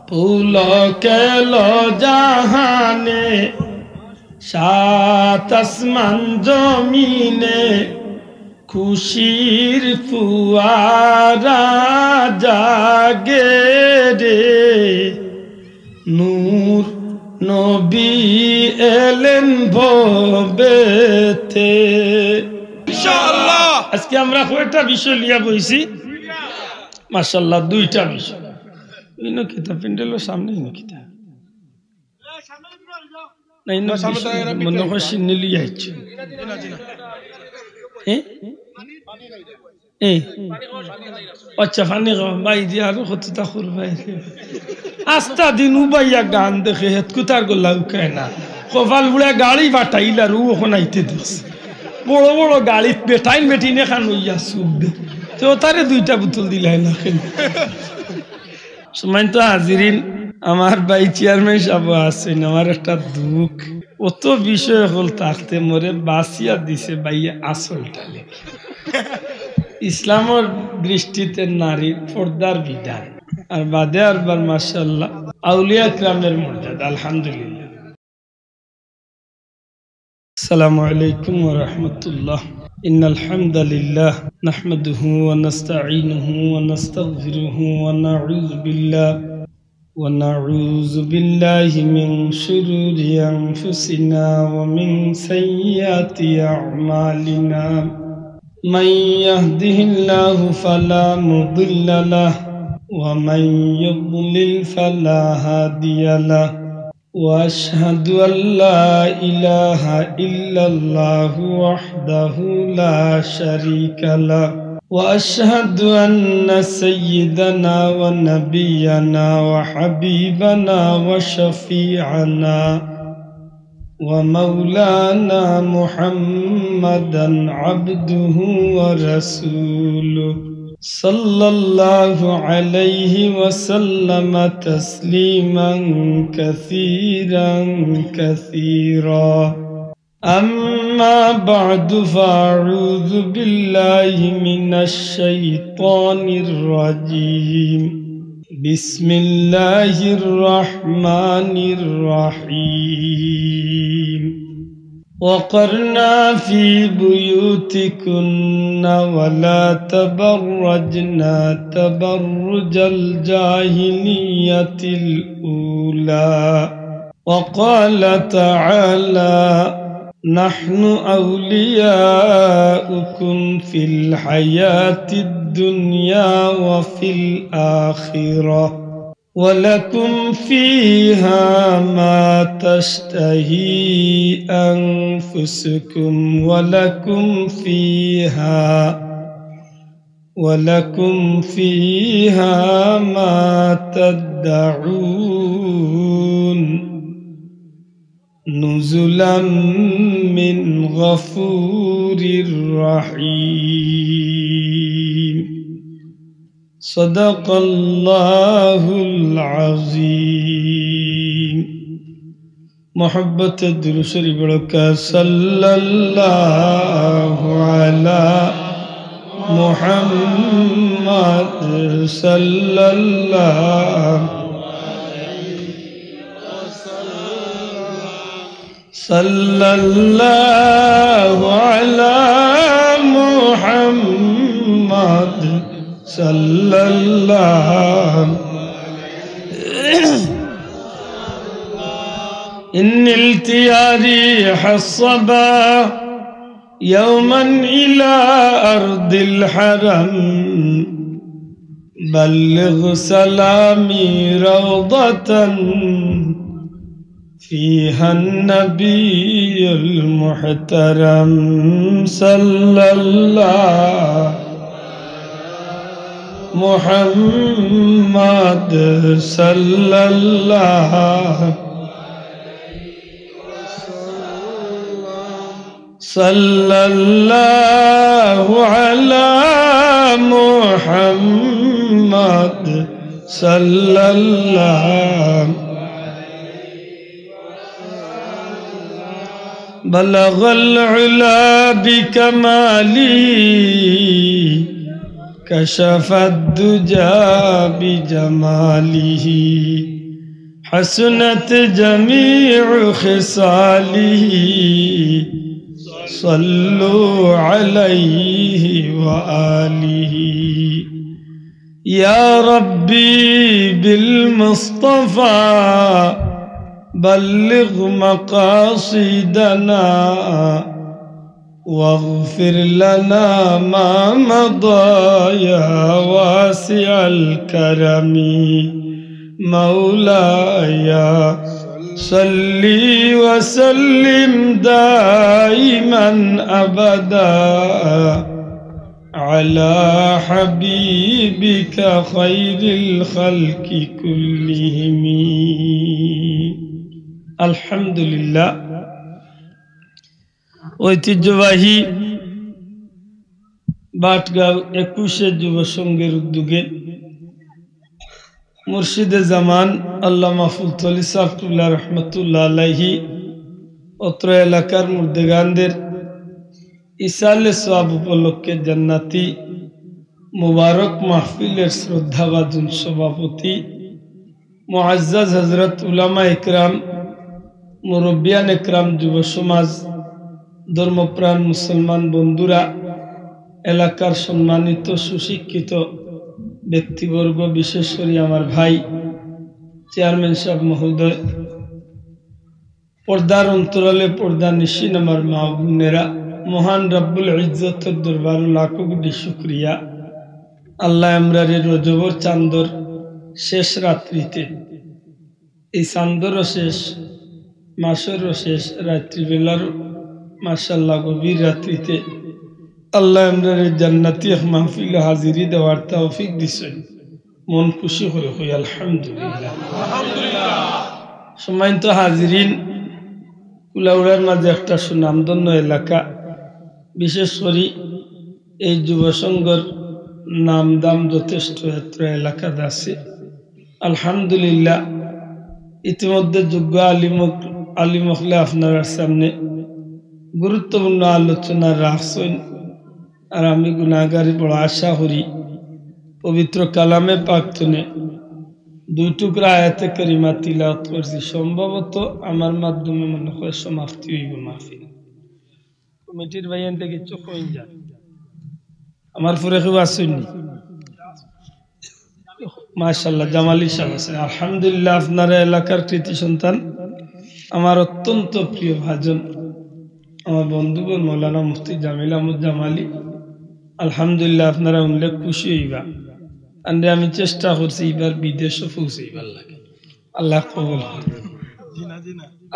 পুলকেল জাহানে সাত আসমান জমিনে খুশির ফুয়ারা জাগে রে নূর নবী এলেন ভবেতে ইনশাআল্লাহ। আজকে আমরা কয়টা বিষয় লিয়া বইছি মাশাআল্লাহ, দুইটা বিষয়। ইনো কিতাব প্যান্ডেলের সামনে ইনো কিতাব না, ইনো মনে হয় সিন্নি লিয়া আইছে। আচ্ছা পানি খাওয়া ভাই যে আরো কতটা করবাই আস্তা দিন উবাইয়া গান দেখে হেত কুতার গোল্লা উঠায় না কপাল বুড়া গাড়ি বাটাইলা রু ওখান আইতে দেখছে বড় বড় গাড়ি বেটাইন বেটিনে খান হইয়া সুখ দে তো তারে দুইটা বোতল দিলাই না খেলে সময় তো হাজিরিন। আমার ভাই চেয়ারম্যান সাহেব আছেন, আমার একটা দুঃখ অত বিষয় হল থাকতে মরে বাসিয়া দিছে ভাইয়া আসলটা লেখে ইসলামের দৃষ্টিতে নারীর পর্দার বিধান আর বাদে আরবার মাশাআল্লাহ আউলিয়া কিরামের মর্যাদা আলহামদুলিল্লাহ। আসসালামু আলাইকুম ওয়া রাহমাতুল্লাহ। ইন্নাল হামদালিল্লাহ নাহমাদুহু ওয়া নাস্তাঈনুহু ওয়া নাস্তাগফিরুহু ওয়া নাউযু বিল্লাহি মিন শুরুরি আনফুসিনা ওয়া মিন সাইয়্যাতি আ'মালিনা। من يهده الله فلا مضل له ومن يضلل فلا هادي له وأشهد أن لا إله إلا الله وحده لا شريك له وأشهد أن سيدنا ونبينا وحبيبنا وشفيعنا ومولانا محمدا عبده ورسوله صلى الله عليه وسلم تسليما كثيرا كثيرا. أما بعد فأعوذ بالله من الشيطان الرجيم. بسم الله الرحمن الرحيم. وقرنا في بيوتكن ولا تبرجنا تبرج الجاهلية الأولى. وقال تعالى نحن أولياؤكم في الحياة الدنيا وفي الآخرة ولكم فيها ما تشتهي أنفسكم ولكم فيها ما تدعون نزلا من غفور رحيم. صدق الله العظيم. محبت درود شریف بڑھا صلی اللہ علی محمد صلی اللہ علی محمد صلی اللہ. إن التياري حصبا يوما إلى أرض الحرم بلغ سلامي روضة فيها النبي المحترم صلى الله محمد صلى الله على محمد صلى الله. بلغ العلا بكماله كشف الدجى بجماله حسنت جميع خصاله صلوا عليه وآله يا ربي بالمصطفى بلغ مقاصدنا واغفر لنا ما مضى يا واسع الكرم مولاي صل وسلم دائما أبدا على حبيبك خير الخلق كلهم الحمد لله ঐতিহ্যবাহী বাটগাঁও 21 যুব সংঘের উদ্যোগে মুর্শিদে জামান আল্লামা ফুলতলি সাফতুল্লাহ রহমতুল্লাহ আলাইহি অত্র এলাকার মুর্দেগানদের ইসালে সওয়াব উপলক্ষে জান্নাতি মুবারক মাহফিলের শ্রদ্ধাভাজন সভাপতি মুআজ্জাজ হযরত উলামা ইকরাম মুরব্বিয়ান ইকরাম যুব সমাজ ধর্মপ্রাণ মুসলমান বন্ধুরা এলাকার সম্মানিত সুশিক্ষিত ব্যক্তিবর্গ বিশেষ করে আমার ভাই চেয়ারম্যান সাহেব মহোদয় পর্দার অন্তরালে পর্দা নিশিন আমার মা বোনেরা মহান রব্বুল ইজ্জতের দরবার লাখো কোটি শুকরিয়া আল্লাহ আমরারে রজবর চাঁদর শেষ রাত্রিতে এই চাঁদরও শেষ মাসেরও শেষ রাত্রিবেলার মাশাআল্লাহ গভীর রাত্রিতে আল্লাহ আমরারে জান্নাতি মাহফিলে হাজিরি দেওয়ার তৌফিক দিছেন মন খুশি হয়ে হই আলহামদুলিল্লাহ আলহামদুলিল্লাহ সম্মানিত হাজিরিন কুলাউড়ার মাঝে একটা সুনামধন্য এলাকা বিশেষ করে এই যুব সংঘর নাম দাম যথেষ্ট এত এলাকাতে আছে আলহামদুলিল্লাহ ইতিমধ্যে যোগ্য আলিম হলে আপনার সামনে গুরুত্বপূর্ণ আলোচনা রাখছেন আর আমি গুনাহগারি বড় আশা করি পবিত্র কালামে পাকতনে 2 টুকরা আয়াতে কারিমা তিলাওয়াত করছি সম্ভবত আমার মাধ্যমে মনে হয় সমাপ্তি হইব মাহফিল কমিটির ভাইয়ান থেকে চোখ হয়ে যায় আমার পরে কেউ আসেননি মাশাআল্লাহ জামালি সাহেব আছেন আলহামদুলিল্লাহ আপনারা এলাকার কৃতি সন্তান আমার অত্যন্ত প্রিয় ভাজন আমার বন্ধুগণ মৌলানা মুফতি জামিল আহমদ জামালি আলহামদুলিল্লাহ আপনারা উল্লেখ খুশি হইবা আন্ডে আমি চেষ্টা করছি এবার বিদেশও পৌঁছাইবার লাগে আল্লাহ কবুল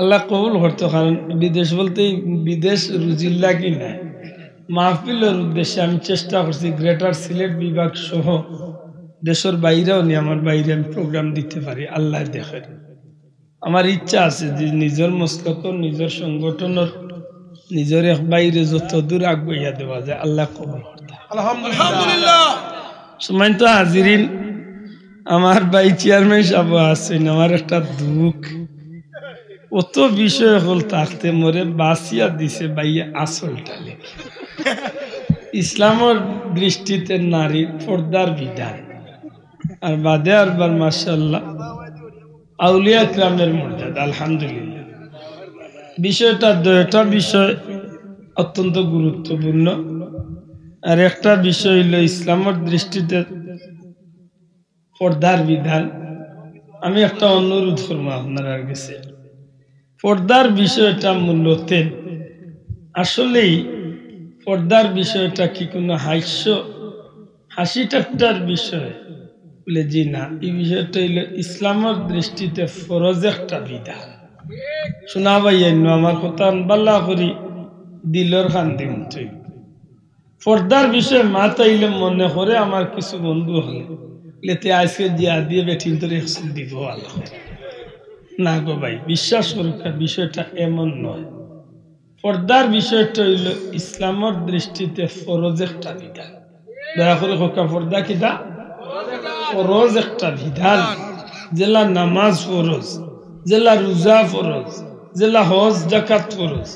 আল্লাহ কবুল করতো কারণ বিদেশ বলতে বিদেশ রুজিল্লা কি না মাহফিলের উদ্দেশ্যে আমি চেষ্টা করছি গ্রেটার সিলেট বিভাগ সহ দেশের বাইরেও নিয়ে আমার বাইরে আমি প্রোগ্রাম দিতে পারি আল্লাহ দেখেন আমার ইচ্ছা আছে যে নিজের মস্তক নিজের সংগঠনের নিজের এক বাইরে যত দূর আগুইয়া দেওয়া যায় আল্লাহ কবুল করতে আলহামদুলিল্লাহ সম্মানিত হাজিরিন আমার ভাই চেয়ারম্যান সাহেব আছেন আমার একটা দুঃখ অত বিষয় হল থাকতে মরে বাসিয়া দিছে ভাইয়া আসলটা লেখে ইসলামের দৃষ্টিতে নারীর পর্দার বিধান আর বাদে আরবার মাশাআল্লাহ আউলিয়া কিরামের মর্যাদা আলহামদুলিল্লাহ বিষয়টা দুইটা বিষয় অত্যন্ত গুরুত্বপূর্ণ আর একটা বিষয় হলো ইসলামের দৃষ্টিতে পর্দার বিধান আমি একটা অনুরোধ করবো আপনার কাছে পর্দার বিষয়টা মূলত আসলেই পর্দার বিষয়টা কি কোনো হাসি ঠাট্টার বিষয় বলে জি না এই বিষয়টা হইল ইসলামের দৃষ্টিতে ফরজ একটা বিধান শোনা ভাইয়া আমার কথা বাল্লা করি দিলর খান্দি মতো পর্দার বিষয়ে মাতাইলে মনে করে আমার কিছু বন্ধু হলে লেতে আজকে জিয়া দিয়ে বেঠিন তোর একশো দিব আল্লাহ না গো ভাই বিশ্বাস করুক বিষয়টা এমন নয় পর্দার বিষয়টা হইল ইসলামের দৃষ্টিতে ফরজ একটা বিধান দয়া করে হোকা পর্দা কিটা ফরজ একটা বিধান জেলা নামাজ ফরজ জেলা রোজা ফরজ জেলা হজ জাকাত ফরজ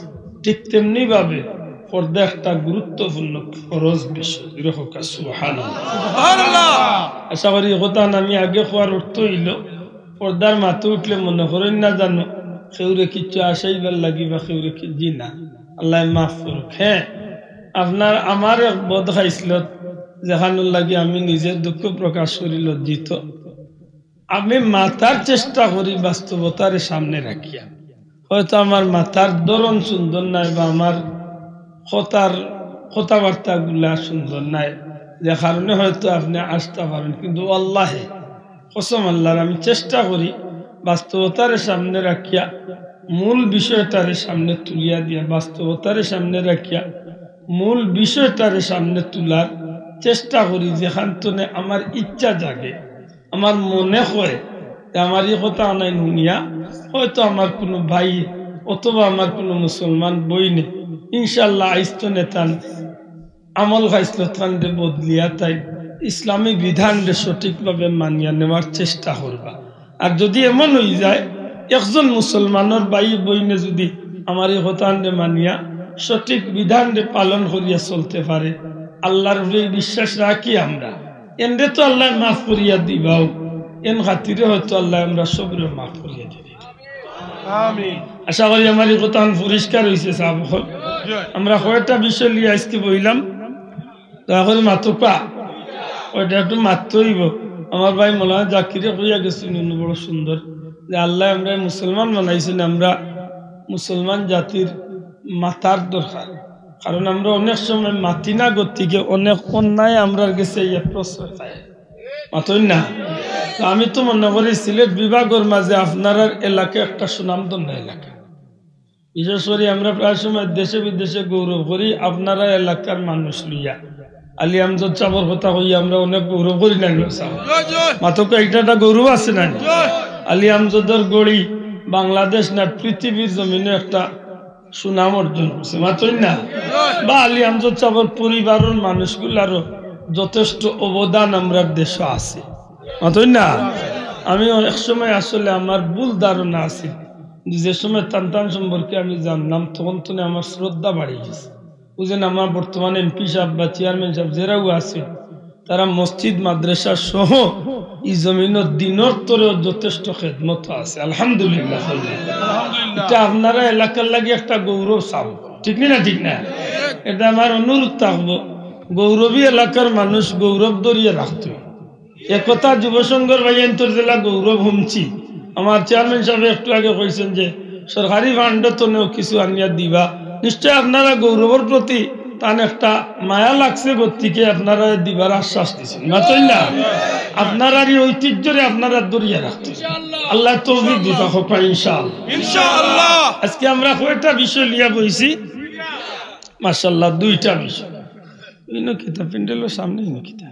ঠিক তেমনি ভাবে পর্দা একটা গুরুত্বপূর্ণ ফরজ বিষয়। সুবহানাল্লাহ। আশা করি কথা আমি আগে হওয়ার অর্থ হইল পর্দার মাথা উঠলে মনে করেন না জানো সেউরে কিছু আসাইবার লাগি বা সেউরে জি না, আল্লাহ মাফ করুক। হ্যাঁ, আপনার আমার বোধ খাইছিল যেখানোর লাগি আমি নিজের দুঃখ প্রকাশ করি লজ্জিত। আমি মাথার চেষ্টা করি বাস্তবতার সামনে রাখিয়া, হয়তো আমার মাথার ধরন সুন্দর নাই বা আমার কথাবার্তা গুলা সুন্দর নাই, যে কারণে হয়তো আপনি আসতে পারেন, কিন্তু আল্লাহে কসম আল্লাহর আমি চেষ্টা করি বাস্তবতার সামনে রাখিয়া মূল বিষয়টার সামনে তুলিয়া দিয়া বাস্তবতার সামনে রাখিয়া মূল বিষয়টার সামনে তোলার চেষ্টা করি, যেখান থেকে আমার ইচ্ছা জাগে, আমার মনে হয় যে আমার এই কথা নাই শুনিয়া হয়তো আমার কোনো ভাই অথবা আমার কোনো মুসলমান বইনে ইনশাল্লাহ আইস্ত নেতান আমল খাইছিল তান বদলিয়া তাই ইসলামী বিধান সঠিকভাবে মানিয়া নেওয়ার চেষ্টা করবা। আর যদি এমন হয়ে যায় একজন মুসলমানের ভাই বইনে যদি আমার এই কথা মানিয়া সঠিক বিধান পালন করিয়া চলতে পারে, আল্লাহর বিশ্বাস রাখি আমরা এনরে তো আল্লাহ মাফ করিয়া দিবাও, এন খাতিরে হয়তো আল্লাহ আমরা সবরে মাফ করিয়া দিবে। আশা করি আমার এই কথা পরিষ্কার হয়েছে। আমরা কয়েকটা বিষয় নিয়ে আজকে বইলাম, দয়া করে মাতুকা ওইটা একটু মারতে হইব। আমার ভাই মৌলানা জাকিরে কইয়া গেছেন বড় সুন্দর যে আল্লাহ আমরা মুসলমান বানাইছেন, আমরা মুসলমান জাতির মাথার দরকার, কারণ আমরা অনেক সময় মাতি না গতিকে অনেক অন্যায় আমরা গেছে প্রশ্রয় পাই মাতই না। আমি তো মনে করি সিলেট বিভাগের মাঝে আপনার এলাকা একটা সুনামধন্য এলাকা, বিশেষ করে আমরা প্রায় সময় দেশে বিদেশে গৌরব করি আপনারা এলাকার মানুষ লইয়া। আলী আমজদ সাহর কথা কইয়া আমরা অনেক গৌরব করি না, মাত্র একটা গৌরব আছে না। আলী আমজদের গড়ি বাংলাদেশ না পৃথিবীর জমিনে একটা সুনাম অর্জন করছে মাত্রই না। বা আলী আমজদ সাহর পরিবারের মানুষগুলারও যথেষ্ট অবদান আমরা দেশে আছে মাত্রই না। আমি অনেক সময় আসলে আমার ভুল ধারণা আছে, যে সময় টান সম্পর্কে আমি জানলাম তখন তো আমার শ্রদ্ধা বাড়ি গেছে। বুঝলেন, আমার বর্তমানে এমপি সাহেব বা চেয়ারম্যান সাহেব যারাও আছে তারা মসজিদ মাদ্রাসা সহ এই জমিনের দিনের তরেও যথেষ্ট খেদমত আছে, আলহামদুলিল্লাহ। এটা আপনারা এলাকার লাগে একটা গৌরব চাব, ঠিক না ঠিক না? এটা আমার অনুরোধ থাকবো, গৌরবী এলাকার মানুষ গৌরব ধরিয়ে রাখত। একথা যুব সংঘর ভাইয়ান্তর জেলা গৌরব হুমছি। আমার চেয়ারম্যান সাহেব একটু আগে কইছেন যে সরকারি ফান্ড তনেও কিছু আনিয়া দিবা, নিশ্চয় আপনারা গৌরবের প্রতি তান একটা মায়া লাগছে গতিকে আপনারা দিবার আশ্বাস দিচ্ছেন মাতই না। আপনারা এই ঐতিহ্যরে আপনারা দরিয়া রাখতেন, আল্লাহ তৌফিক দিবা হোক ইনশাআল্লাহ। আজকে আমরা কয়টা বিষয় লিয়া বইছি মাশাআল্লাহ, দুইটা বিষয়। কিতাব প্যান্ডেলের সামনে কিতা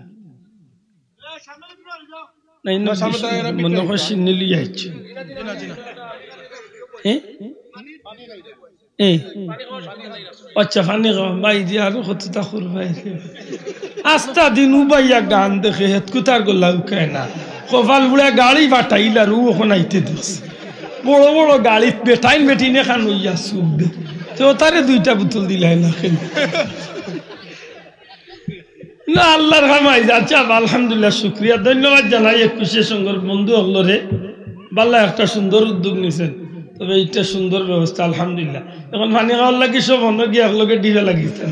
মনে হয় সিন্নি লিয়ে আইছে। আচ্ছা ফানি ভাই দিয়ে আরো কতটা করবাই আস্তা দিন উবাইয়া গান দেখে হেত কুতার গোল্লা উকায় না, কপাল বুড়া গাড়ি বাটাইলা রু ওখান আইতে দেখছে, বড় বড় গাড়ি বেটাইন বেটিনে খান হইয়া সুখ দে তো তারে দুইটা বোতল দিলাই না না। আল্লাহর খামাই যাচ্ছে, আলহামদুলিল্লাহ শুক্রিয়া ধন্যবাদ জানাই 21 সংঘর বন্ধু হলরে বাল্লা একটা সুন্দর উদ্যোগ নিয়েছেন। তবে এইটা সুন্দর ব্যবস্থা আলহামদুলিল্লাহ। এখন পানি খাওয়ার লাগি সব অন্য গিয়ে একলগে ডিবে লাগিয়েছেন।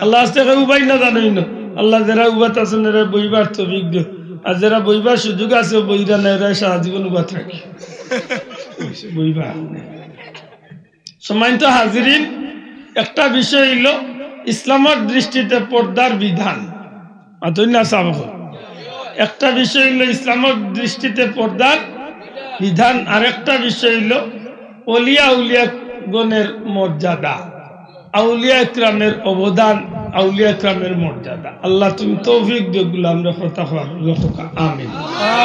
আল্লাহ আসতে উবাই না জানোই না, আল্লাহ যারা উবাত আছেন এরা বইবার তো বিজ্ঞ, আর যারা বইবার সুযোগ আছে বইরা না এরা সারা জীবন উবা থাকে বইবা। সম্মানিত হাজিরিন, একটা বিষয় হইল ইসলামের দৃষ্টিতে পর্দার বিধান। একটা বিষয় হইল ইসলামের দৃষ্টিতে পর্দার বিধান, আর একটা বিষয় হইল অলিয়া উলিয়া গণের মর্যাদা, আউলিয়া ইকরামের অবদান, আউলিয়া ইকরামের মর্যাদা। আল্লাহ তুমি তৌফিক দিও, গুলো আমরা কথা রাখো, আমিন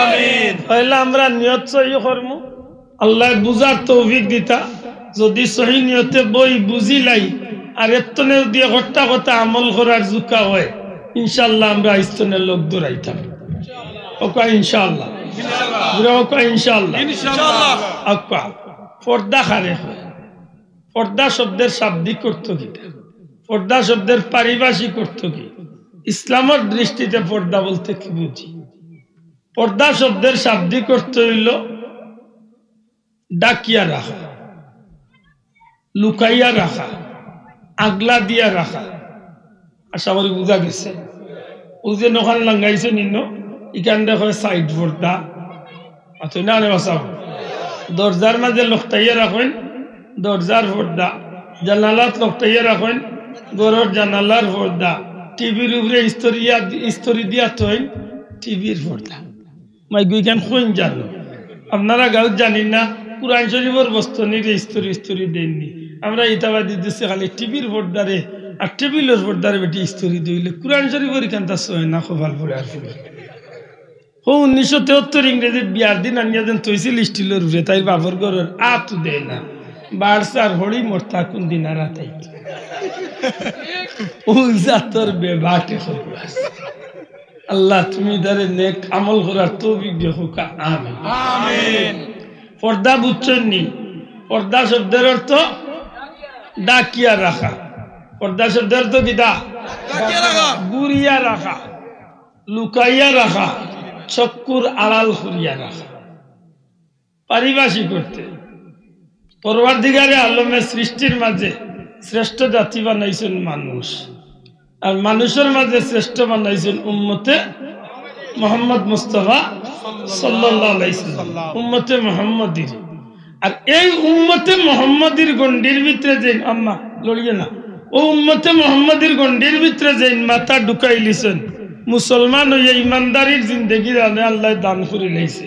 আমিন। তাহলে আমরা নিয়ত সহি করব, আল্লাহ বুঝার তৌফিক দিতা। যদি সহি নিয়তে বই বুঝিলাই আর এতনে দিয়ে ঘটটা কথা আমল করার জুকা হয়, ইনশাআল্লাহ আমরা ইস্তনের লোক দৌড়াইতাম। ওকা ইনশাআল্লাহ, ওকা ইনশাআল্লাহ, ইনশাআল্লাহ। পর্দা খারে হয়, পর্দা শব্দের শাব্দিক অর্থ কিটা? পর্দা শব্দের পারিভাষিক অর্থ কি? ইসলামের দৃষ্টিতে পর্দা বলতে কি বুঝি? পর্দা শব্দের শাব্দিক অর্থ হইল ডাকিয়া রাখা, লুকাইয়া রাখা, আগলা দিয়া রাখা। আশা করি বুঝা গেছে। ও যে নখান লাগাইছে নিন্ন ইখান দেখো সাইড পর্দা আতো না রে বাসাও। দরজার মাঝে লকটাইয়া রাখেন দরজার পর্দা, জানালাত লকটাইয়া রাখেন গরর জানালার পর্দা, টিভির উপরে স্তরি দিয়া থইন টিভির পর্দা। মাই গুইখান কইন জানো আপনারা গাঁও জানি না কুরআন শরীফের বস্তনির স্তরি দেননি। আমরা ইতাবাদি দিচ্ছে খালি টিভির পর্দারে আর টেবিলের পর্দারে বেটি স্তরি দিলে কুরআন শরীফের এখানটা সয় না খোভাল পড়ে আর ফুলে। 1973 ইংরেজির বিয়ার দিন আনিয়া যেন তৈছিল স্টিলের উপরে তাই বাবর ঘরের আতু দেয় না বাড়সার হড়ি মরতা কোন দিন আর তাই জাতর বেবাটে আল্লাহ তুমি তারে নেক আমল করার তৌফিক দিও হোকা আমিন আমিন। পর্দা বুঝছেন নি? পর্দা শব্দের অর্থ ডাকিয়া রাখা। পর্দা শব্দের অর্থ কি? গুরিয়া রাখা, লুকাইয়া রাখা, চক্কুর আড়াল করিয়া রাখা। পারিভাষিক করতে পরওয়ারদিগারে আলমের সৃষ্টির মাঝে শ্রেষ্ঠ জাতি বানাইছেন মানুষ, আর মানুষের মাঝে শ্রেষ্ঠ বানাইছেন উম্মতে মুহাম্মদ মুস্তাফা সাল্লাল্লাহু আলাইহি সাল্লাম, উম্মতে মুহাম্মদীর। আর এই উম্মতে মুহাম্মদীর গণ্ডির ভিতরে যে আম্মা লড়িয়ে না, ও উম্মতে মুহাম্মদীর গণ্ডির ভিতরে যে মাথা ঢুকাই লিছেন মুসলমান হইয়া ইমানদারির জিন্দেগি আল্লাহ দান করে লাইছে।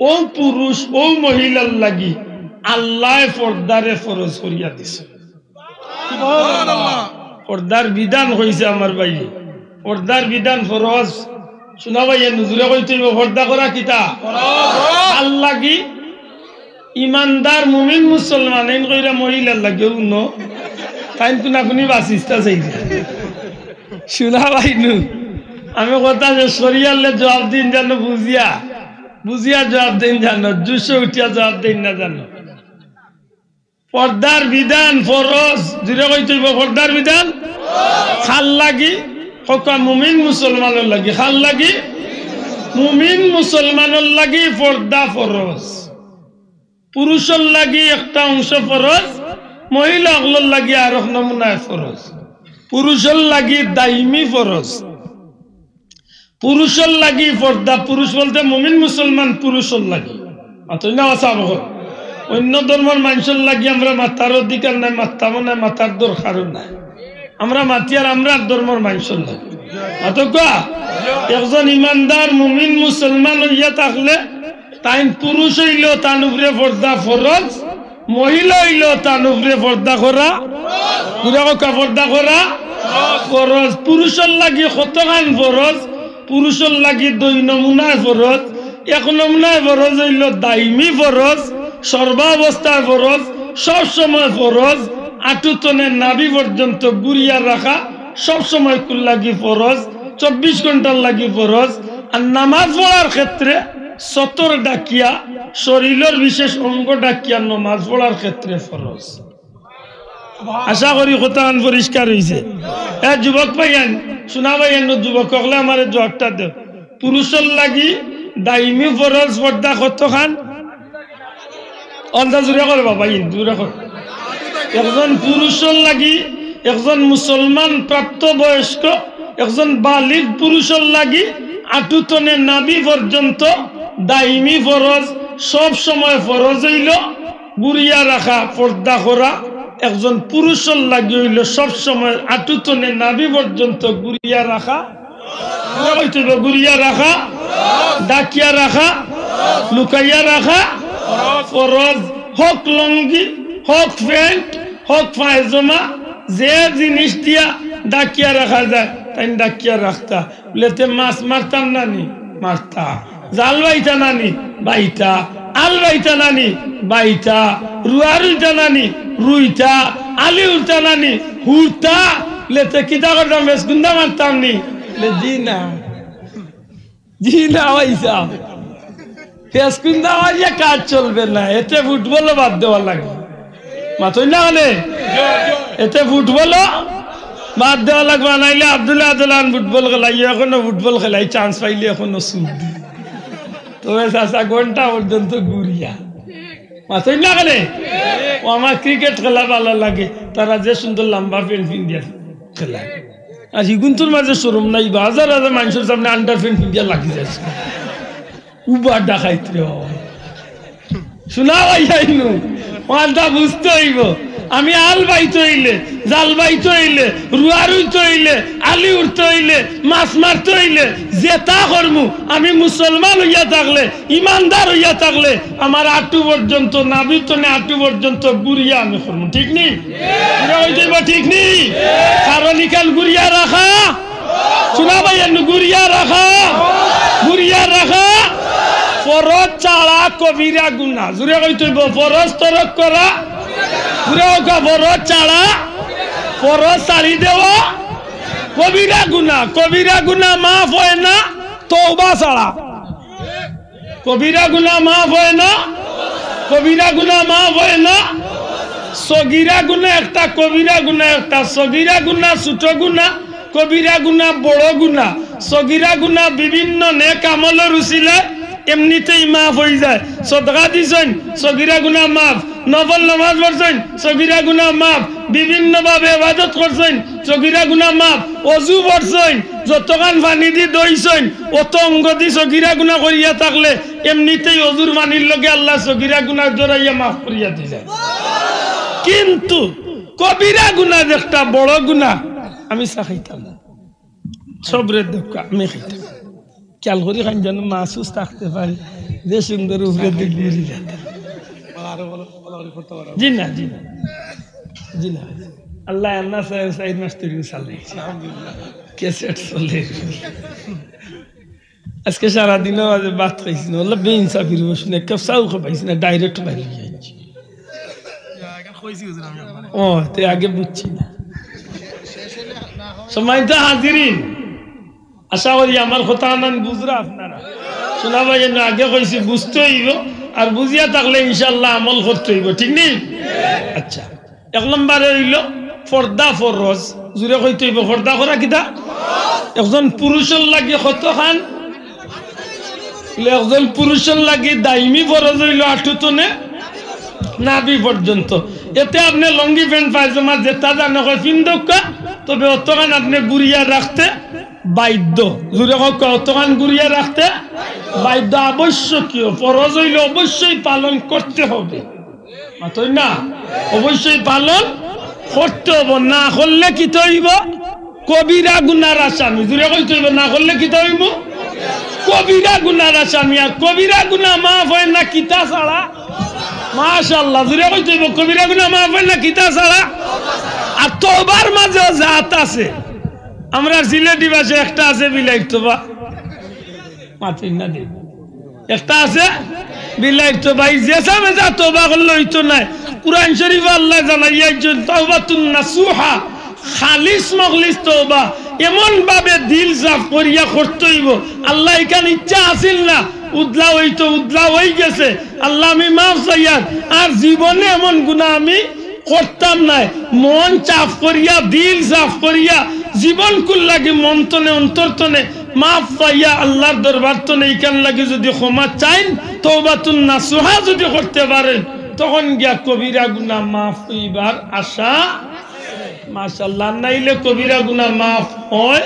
ও পুরুষ ও মহিলার লাগি আল্লাহ পর্দারে ফরজ করিয়া দিছে। পর্দার বিধান হয়েছে আমার ভাই, পর্দার বিধান ফরজ। শোনা ভাই নুজুরে কইতে পর্দা করা কিতা আল্লাহ কি ইমানদার মুমিন মুসলমান এন কইরা মহিলার লাগেও ন তাই কোনা কোনি বাঁচিস্তা চাইছে। শোনা ভাই নু আমি কথা যে শরিয়ালে জবাব দিন জানো, বুঝিয়া বুঝিয়া জবাব দিন জানো, জুসে উঠিয়া জবাব দিন না জানো। পর্দার বিধান ফরজ জুড়ে কইতে পর্দার বিধান খাল লাগি হকা মুমিন মুসলমানের লাগি, খাল লাগি মুমিন মুসলমানের লাগি পর্দা ফরজ। পুরুষের লাগি একটা অংশ ফরজ, মহিলা গুলোর লাগি আর এক নমুনায় ফরজ। পুরুষের লাগি দাইমি ফরজ, পুরুষের লাগি পর্দা। পুরুষ বলতে মুমিন মুসলমান পুরুষের লাগি অন্য ধর্মের মানুষের লাগি আমরা মাতার অধিকার নাই, মাতামো নাই, মাতার দরকারও নাই। আমরা মাতি আর আমরা ধর্মের মানুষের লাগি একজন ইমানদার মুমিন মুসলমান হইয়া থাকলে তাই পুরুষ হইল তার উপরে পর্দা ফরজ, মহিলা হইল তার উপরে পর্দা করা পর্দা করা ফরজ। পুরুষের লাগি কতখান ফরজ? পুরুষের লাগি 2 নমুনায় ফরজ। 1 নমুনায় ফরজ হইল দাইমি ফরজ, সর্বাবস্থায় ফরজ, সব সময় ফরজ। আটুতনের নাভি পর্যন্ত গুরিয়া রাখা সব সময় কুল লাগি ফরজ, 24 ঘন্টার লাগি ফরজ। আর নামাজ পড়ার ক্ষেত্রে সতর ডাকিয়া শরীরের বিশেষ অঙ্গ ডাকিয়া নামাজ পড়ার ক্ষেত্রে ফরজ। আশা করি কথান পরিষ্কার হয়েছে। যুবক ভাইয়ান শোনা ভাইয়ান, যুবক হলে আমার জবাবটা দেব। পুরুষের লাগি দাইমি ফরজ পর্দা কতখান? অন্ধা জুড়ে করে বাবা জুড়ে কর। একজন পুরুষের লাগি, একজন মুসলমান প্রাপ্ত বয়স্ক, একজন বালিগ পুরুষের লাগি আটুতনে নাভি পর্যন্ত দাইমি ফরজ, সব সময় ফরজ হইল গুরিয়া রাখা পর্দা করা। একজন পুরুষের লাগি হইল সব সময় আটুতনে নাভি পর্যন্ত গুরিয়া রাখা, গুরিয়া রাখা, ডাকিয়া রাখা, লুকাইয়া রাখা ফরজ। হক লঙ্গি, হক প্যান্ট, হক পায়জামা, যে জিনিস দিয়া ডাকিয়া রাখা যায় তাই ডাকিয়া রাখতা। বলেতে মাছ মারতাম নানি মারতা, জাল বাইতা নানি বাইতা, আল বাইতা নানি বাইতা, রুয়া রুইতা নানি রুইতা, আলি উঠতা নানি হুরতা। লেতে কিতা করতাম বেসগুন্দা মারতাম নি জি না জি না ওইসা বেসগুন্দা মারিয়া কাজ চলবে না। এতে ফুটবলও বাদ দেওয়া লাগে মাথই না হলে, এতে ফুটবলও বাদ দেওয়া লাগবে নাইলে আব্দুল্লাহ আদলান ফুটবল খেলাই এখনো ফুটবল খেলাই চান্স পাইলে এখনো সুদ দি তবে চাচা ঘন্টা পর্যন্ত ঘুরিয়া মাথই না গেলে ও আমার ক্রিকেট খেলা ভালো লাগে তারা যে সুন্দর লম্বা প্যান্ট পিন্দিয়া খেলায় আর ইগুন্তর মাঝে শরম নাই হাজার হাজার মানুষের সামনে আন্ডার প্যান্ট পিন্দিয়া লাগি যাচ্ছে উবার ডাকাইতে শোনা ভাই আইনু ওয়ানটা বুঝতে হইব আমি আল বাইতে হইলে জাল বাইতে হইলে রুয়ার উঠতে হইলে আলি উঠতে হইলে মাছ মারতে হইলে জেতা করমু আমি মুসলমান হইয়া থাকলে ইমানদার হইয়া থাকলে আমার আটু পর্যন্ত নাভি তনে আটু পর্যন্ত গুড়িয়া আমি করবো ঠিক নেই ঠিক নেই কারণ ইখান গুড়িয়া রাখা শোনা ভাই গুড়িয়া রাখা ফরজ ছাড়া কবিরা গুনাহ জুড়ে কইতেইব ফরজ তরক করা পুরো ফরজ ছাড়া ফরজ ছাড়ি দেওয়া কবিরা গুনাহ মাফ হয় না তওবা ছাড়া কবিরা গুনাহ মাফ হয় না সগীরা গুনাহ একটা কবিরা গুনাহ একটা সগীরা গুনাহ ছোট গুনাহ কবিরা গুনাহ বড় গুনাহ সগীরা গুনাহ বিভিন্ন নেক আমলের উসিলায় এমনিতেই মাফ হয়ে যায় সদকা দিছেন সগীরা গুনাহ মাফ নফল নামাজ পড়ছেন সগীরা গুনাহ মাফ বিভিন্ন ভাবে ইবাদত করছেন সগীরা গুনাহ মাফ ওযু পড়ছেন যতখান পানি দি দইছেন অত অঙ্গ দি সগীরা গুনাহ করিয়া থাকলে এমনিতেই ওযুর পানির লগে আল্লাহ সগীরা গুনাহ জড়াইয়া মাফ করিয়া দিলেন কিন্তু কবিরা গুনাহ একটা বড় গুনাহ আমি চাখাইতাম না সবরে দুঃখ আমি খাইতাম খেয়াল করি খান যেন মাসুস থাকতে পারি যে সুন্দর উপরে দিল্লি জি না আল্লাহ আল্লাহ সাইড মাস্টার চালাই কেসেট চলে আজকে সারাদিনও বাদ খাইছি না ওলা বেইনসাফির শুনে কেউ চাও খাইছি না ডাইরেক্ট বাইরে যাইছি ও তে আগে বুঝছি না সময় তো হাজিরিন আশা করি আমার কথা নান বুঝরা আপনারা শোনা ভাই আগে কইছি বুঝতে হইব আর বুঝিয়া থাকলে ইনশাল্লাহ আমল করতে হইব ঠিক নেই আচ্ছা এক নম্বরে হইল পর্দা ফরজ জুড়ে কইতে হইব পর্দা করা কিতা একজন পুরুষের লাগি কতখান একজন পুরুষের লাগি দাইমি ফরজ হইল আটুতনে নাভি পর্যন্ত এতে আপনি লঙ্গি প্যান্ট পায়জামা যেটা জানে পিন্দকা তবে অতখান আপনি গুড়িয়া রাখতে বাধ্য জুড়ে কতখান গুড়িয়া রাখতে বাধ্য আবশ্যকীয় ফরজ হইলে অবশ্যই পালন করতে হবে মাতই না অবশ্যই পালন করতে হবে না করলে কি হইব কবিরা গুনার আসামি জুড়ে কইতে হইব না করলে কি হইব কবিরা গুনার আসামি আর কবিরা গুনাহ মাফ হয় না কিতা ছাড়া মাশাআল্লাহ জুড়ে কইতে হইব কবিরা গুনাহ মাফ হয় না কিতা ছাড়া আর তওবার মাঝে জাত আছে আমরা সিলেটি ভাষা একটা আছে বিলাইত তোবা মাতিন না দে একটা আছে বিলাইত ভাই যেসা মেজা তওবা করলে হইতো না কুরআন শরীফ আল্লাহ জানাইয়াছেন তাওবাতুন নাসুহা খালিস মখলিস তওবা এমন ভাবে দিল সাফ করিয়া করতে হইব আল্লাহ এখানে ইচ্ছা আসিল না উদলা হইতো উদলা হয়ে গেছে আল্লাহ আমি মাফ চাইয়ার আর জীবনে এমন গুনাহ আমি করতাম নাই মন চাপ করিয়া দিল সাফ করিয়া জীবন কুল লাগে মন তনে অন্তর তনে মাফ পাইয়া আল্লাহর দরবার তনে এইখান লাগে যদি ক্ষমা চাইন তওবাতুন নাসুহা যদি করতে পারেন তখন গিয়া কবিরা গুনাহ মাফ হইবার আশা মাশাআল্লাহ নাইলে কবিরা গুনাহ মাফ হয়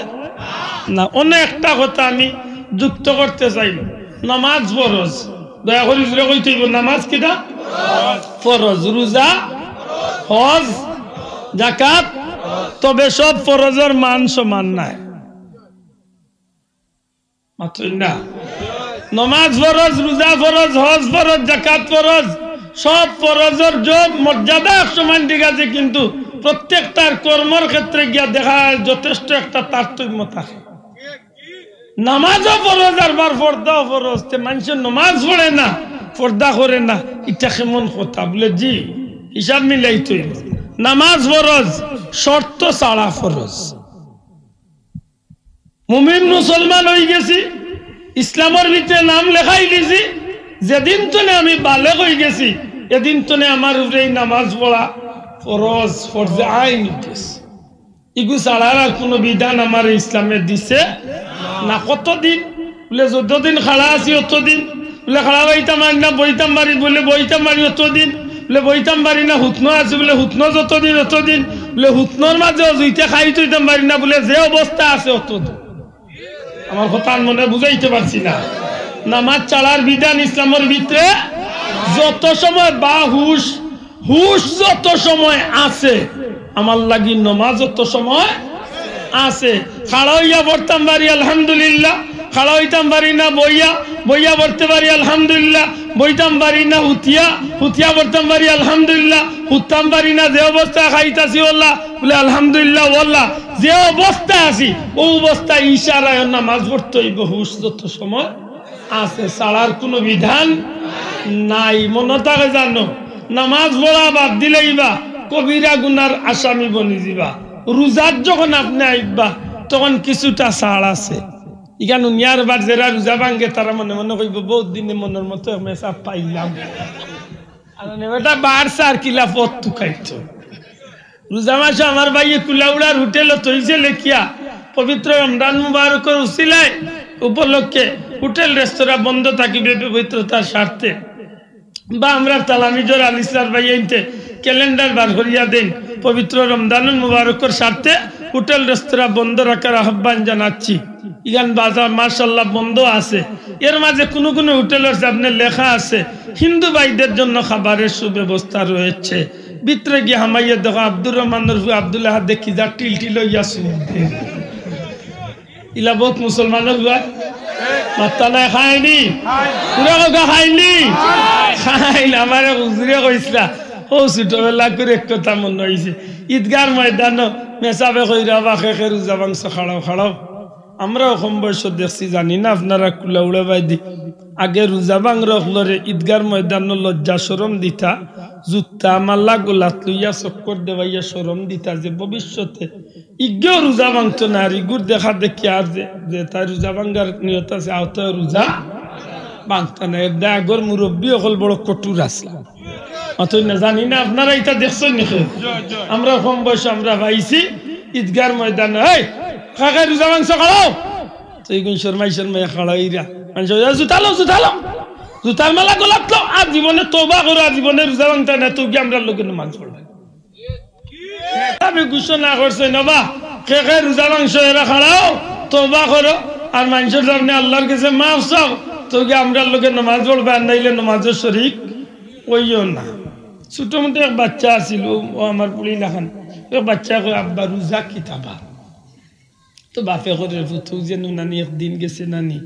না অনেকটা কথা আমি যুক্ত করতে চাই নামাজ ফরজ দয়া করে জুড়ে কইতে হইব নামাজ কিটা ফরজ রোজা হজ যাকাত তবে সব ফরজের মান সমান নাই মাত্র না নামাজ ফরজ রোজা ফরজ হজ ফরজ যাকাত ফরজ সব ফরজের যোগ মর্যাদা সমান ঠিক আছে কিন্তু প্রত্যেকটার কর্মের ক্ষেত্রে গিয়া দেখা যথেষ্ট একটা তারতম্য থাকে নামাজও ফরজ আর বার পর্দাও ফরজ তে মানুষের নামাজ পড়ে না পর্দা করে না এটা কেমন কথা বলে জি হিসাব মিলাইতে হইব নামাজ ফরজ শর্ত ছাড়া ফরজ মুমিন মুসলমান হয়ে গেছি ইসলামের ভিতরে নাম লেখাই দিছি যেদিন তনে আমি বালেগ হয়ে গেছি এদিন তনে আমার উপরে নামাজ পড়া ফরজ ফরজে আইন উঠেছে ইগু ছাড়ার আর কোনো বিধান আমার ইসলামে দিছে না। কতদিন বলে যতদিন খাড়া আছি অতদিন, বলে খাড়া বইতাম পারি না বইতাম পারি, বলে বইতাম পারি অতদিন, বলে বইতাম পারি না হুতনো আছে, বলে হুতনো যতদিন অতদিন, বলে হুতনোর মাঝে জুইতে খাই তৈতাম পারি না, বলে যে অবস্থা আছে অতদিন। আমার কথা মনে বুঝাইতে পারছি না। নামাজ ছাড়ার বিধান ইসলামের ভিতরে যত সময় বা হুশ হুশ যত সময় আছে আমার লাগি নমাজ যত সময় আছে। খাড়া হইয়া পড়তাম পারি আলহামদুলিল্লাহ, খাড়া হইতাম পারি না বইয়া, বইয়া পড়তে পারি আলহামদুলিল্লাহ, বইতাম পারি না হুতিয়া, হুতিয়া পড়তাম পারি আলহামদুলিল্লাহ, হুতাম পারি না যে অবস্থা খাইতাছি ওল্লাহ, বলে আলহামদুলিল্লাহ ওল্লাহ, যে অবস্থা আছি ও অবস্থায় ইশারায় নামাজ পড়তে হইব হুশ যত সময় আছে। ছাড়ার কোনো বিধান নাই। মনে থাকে জানো, নামাজ পড়া বাদ দিলেই বা কবিরা গুনার আসামি বনি যাবা। রোজার যখন আপনি আইবা তখন কিছুটা ছাড় আছে। ইখান উনিয়ার বার যারা রোজা ভাঙ্গে তারা মনে মনে কইব বহুত দিনে মনের মতো মেসা পাইলাম, এটা বার সার কিলা পথ টুকাইতো। রোজা মাসে আমার ভাইয়ে কুলাউড়ার হোটেলত হয়েছে লেখিয়া পবিত্র রমজান মুবারকের উসিলায় উপলক্ষে হোটেল রেস্তোরাঁ বন্ধ থাকিবে পবিত্রতার স্বার্থে, বা আমরা তালামিজর আলিসার ভাইয়াইতে ক্যালেন্ডার বার করিয়া দেন পবিত্র রমজানুল মুবারকের স্বার্থে হোটেল রেস্তোরাঁ বন্ধ রাখার আহ্বান জানাচ্ছি। ইগান বাজার মাশাআল্লাহ বন্ধ আছে। এর মাঝে কোনো কোনো হোটেলের সামনে লেখা আছে হিন্দু ভাইদের জন্য খাবারের সুব্যবস্থা রয়েছে। ভিতরে গিয়ে হামাইয়া দেখো আব্দুর রহমানের আব্দুল্লাহ দেখি যা টিল টিল হইয়া শুনতে ইলা বহুত মুসলমানের ভাই মাতালা খায়নি, পুরা কথা খাইনি, খাইল আমার হুজুরে কইসলা ও ছোটবেলা করে এক কথা মনে হয়েছে ঈদগার ময়দান মেসাবে কইরা বা খেখে রোজা মাংস খাড়াও খাড়াও। আমরাও কম বয়স দেখছি, জানি না আপনারা কুলা উড়ে বাই দি। আগে রোজা বাংরে ঈদগার ময়দান লজ্জা সরম দিতা, জুতা মাল্লা গোলাত লইয়া চক্কর দেবাইয়া সরম দিতা যে ভবিষ্যতে ইগেও রোজা ভাঙতো না। আর ইগুর দেখা দেখি আর যে তাই রোজা ভাঙ্গার নিয়ত আছে আহত রোজা ভাঙতা না। এর আগর মুরব্বী অকল বড় কটুর আসলাম অতই না, জানি না আপনারা এটা দেখছেন নাকি। আমরা কম বয়স আমরা ভাইছি ঈদগার ময়দান কাকা রোজা মাংস খাড়াও তো এইগুন শর্মাই শর্মাই খাড়াইরা মানুষ জুতালো জুতালো জুতার মেলা গোলাপ লো আর জীবনে তোবা করো, আর জীবনে রোজা ভাঙতা না তো গিয়ে আমরা লোকের মাংস পড়বেন আমি ঘোষণা করছি নবা কে কে রোজা মাংস এরা খাড়াও তোবা করো আর মানুষের সামনে আল্লাহর কাছে মাফ চাও তো গিয়ে আমরা লোকের নামাজ পড়বে। আর নাইলে নামাজের শরীক ওইও না। ছোট মতো এক বাচ্চা আছিল ও আমার পুলি লাখান, এক বাচ্চা কই আব্বা রোজা কিতাবা তো বাপে করে ফুটু যেন নানি একদিন গেছে নানি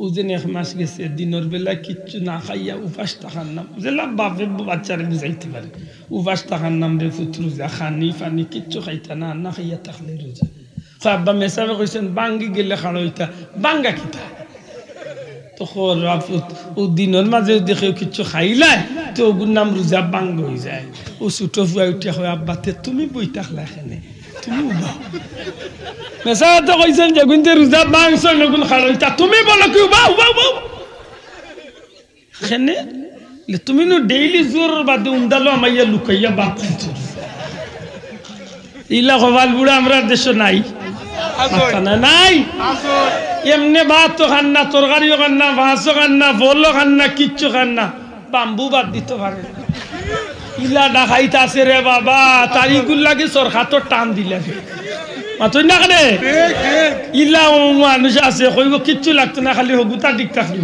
ও যেন এক মাস গেছে দিনের বেলা কিচ্ছু না খাইয়া উপাস থাকার নাম বুঝলাম। বাপে বাচ্চারে বুঝাইতে পারে উপাস থাকার নাম রে ফুট রোজা, খানি ফানি কিচ্ছু খাইতা না, না খাইয়া থাকলে রোজা। আব্বা মেসাবে কইছেন বাঙ্গি গেলে খাড়ো হইতা, বাঙ্গা কিতা তো ও দিনের মাঝে দেখে কিচ্ছু খাইলাই তো ওগুর নাম রোজা বাঙ্গ হয়ে যায়। ও ছোট ফুয়া উঠিয়া হয় আব্বাতে তুমি বই থাকলা এখানে তুমি মেসা তো কইছেন যে গুনতে রোজা বাংছ নগুন খাড়ইতা তুমি বলো কি উবা উবা উবা এখানে তুমি নো ডেইলি জোর বাদে উন্দালো আমাইয়া লুকাইয়া বাপ খাইছো ইলা খবাল বুড়া আমরা দেশ নাই না নাই এমনি ভাত তো খান না, তরকারিও খান না, মাছও খান না, ফলও খান না, কিচ্ছু খান না, বাম্বু বাদ দিতে পারে ইলা ডাকাইতে আছে রে বাবা। তারিগুল লাগে সরকার তো টান দিলে মাতই না কেন ইলা মানুষ আছে কইব কিচ্ছু লাগতো না খালি হগুতা দিক থাকলি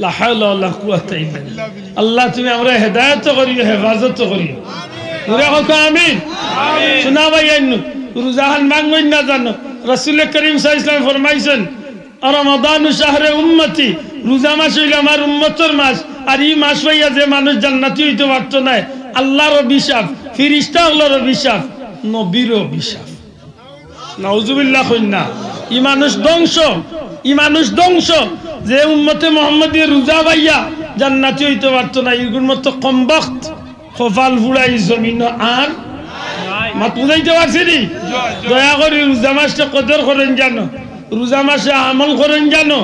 লা হাওলা ওয়ালা কুওয়াতা ইল্লা বিল্লাহ। আল্লাহ তুমি আমরা হেদায়েত করিও হেফাজত করিও পুরা কথা আমিন আমিন। শোনা ভাই রোজাহান মাঙ্গই না জানো রাসূল করিম সাল্লাল্লাহু আলাইহি ওয়াসাল্লাম ফরমাইছেন রমাদানু শাহরে উম্মতি, রোজা মাস হইল আমার উম্মতের মাস। আর এই মাস হইয়া যে মানুষ জান্নাতি হইতে পারতো না আল্লাহর অভিশাপ, ফেরেশতা আল্লাহর অভিশাপ, নবীর অভিশাপ। নাউজুবিল্লাহ কইনা ই মানুষ ধ্বংস, ই মানুষ ধ্বংস যে উম্মতে মুহাম্মদীর রোজা ভাইয়া জান্নাতি হইতে পারতো না। এগুলোর মতো কমবখত কপাল ফুড়াই জমিন আর মাত বুঝাইতে পারছি নি। দয়া করে রোজা মাসটা কদর করেন জানো, রোজা মাসে আমল করেন জানো,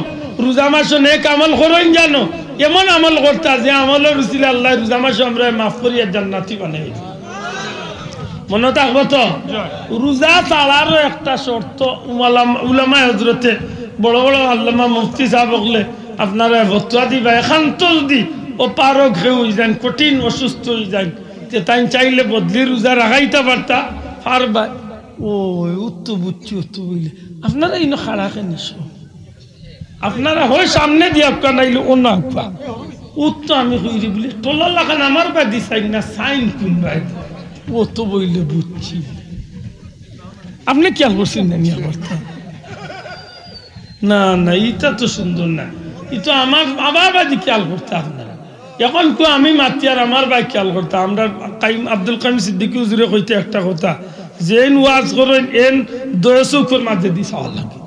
রোজা মাসে নেক আমল করেন জানো। এমন আমল করতা যে আমলের উসিলা আল্লাহ রোজা মাসে আমরা মাফ করিয়া জান্নাতি বানাই। মনে থাকবো তো রোজা ছাড়ারও একটা শর্ত উলামা হজরতে বড় বড় আল্লামা মুফতি সাহেব বললে আপনারা ফতোয়া দিবা একান্ত যদি ও পারক হয়ে যান কঠিন অসুস্থ হয়ে যান যে তাই চাইলে বদলি রোজা রাখাইতে পারতা পারবা ও উত্তু বুঝছি উত্তু বুঝলে আপনারা ইনো খাড়া কেন আপনারা হয় সামনে দিয়ে আপনার নাইলে অন্য আঁকবা উত্তর আমি হইরি বলি তোলা লাগান আমার বাদি চাই না সাইন কোন বাই ও তো বইলে বুঝছি আপনি খেয়াল করছেন না নিয়ে করতে না না এটা তো সুন্দর না এটা আমার বাদি খেয়াল করতে আপনারা এখন কো আমি মাতি আর আমার ভাই খেয়াল করতে আমরা আব্দুল কাইম সিদ্দিকী হুজুরে কইতে একটা কথা যেন ওয়াজ করেন এন দয়সুখের মাঝে দি চাওয়া লাগে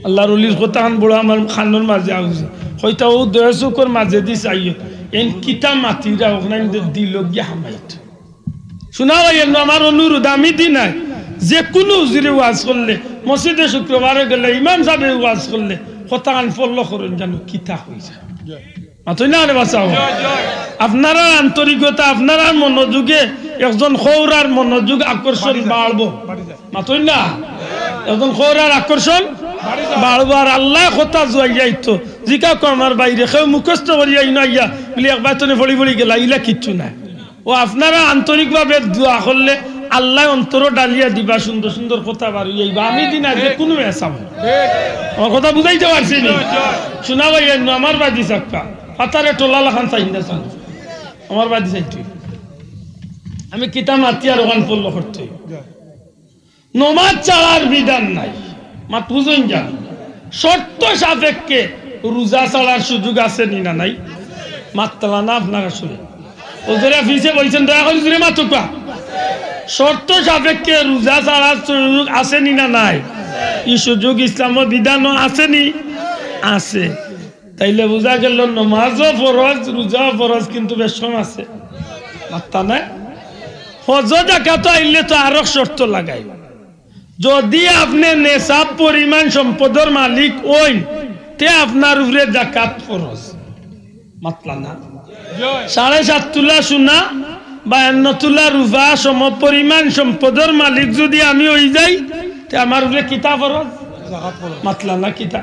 আল্লাহর ওলির কথা বড় আমার খানোর মাঝে আউছে হয়তো ও দয়সুখের মাঝে দি চাইও এন কিতা মাতিরা ওখানে দিল গিয়া হামাইত শোনা ভাই আমার অনুরোধ আমি দি নাই যে কোনো হুজুরে ওয়াজ করলে মসজিদে শুক্রবারে গেলে ইমাম সাহেব ওয়াজ করলে কথা আন ফলো করেন জানো কিতা হয়ে যায় মাতই না রে বাঁচাও আপনারা আন্তরিকতা আপনারা মনোযোগে একজন খৌরার মনোযোগ আকর্ষণ বাড়বো মাতই না একজন খৌরার আকর্ষণ বাড়বো আর আল্লাহ কথা যাইতো জিকা কর্মার বাইরে কেউ মুখস্থ করিয়াই নাইয়া বলি একবার তো ফড়ি ফড়ি গেলা ইলা কিচ্ছু নাই ও আপনারা আন্তরিকভাবে দোয়া করলে আল্লাহ অন্তর ডালিয়া দিবা সুন্দর সুন্দর কথা বাড়িয়াইবা আমি দিন আগে কোনো এসাম আমার কথা বুঝাইতে পারছি না শোনা ভাই আমার বাদি চাক্কা পাতারে টোলা লাখান চাই না চান আমার বাদি চাইতে আমি কিতা মাতি আর ওখান পড়লো করতে নমাজ ছাড়ার বিধান নাই মাত বুঝুন যান শর্ত সাপেক্ষে রোজা ছাড়ার সুযোগ আছে নি না নাই মাতলা না আপনারা শুনে ওদের ফিসে বলছেন দয়া করে জুড়ে মাতুকা শর্ত সাপেক্ষে রোজা ছাড়ার সুযোগ আছে নি না নাই এই সুযোগ ইসলামের বিধানও আসেনি আছে তাইলে বোঝা গেল নমাজও ফরজ রোজাও ফরজ কিন্তু বেশ কম আছে মাত্তা নাই হজ জাকাত আইলে তো আরো শর্ত লাগাই যদি আপনি নেশাব পরিমাণ সম্পদের মালিক ওই তে আপনার উপরে জাকাত ফরজ মাতলা না 7.5 তোলা সোনা 52 তোলা রূপা সম পরিমাণ সম্পদের মালিক যদি আমি হই যাই তে আমার উপরে কিতা ফরজ মাতলা না কিতা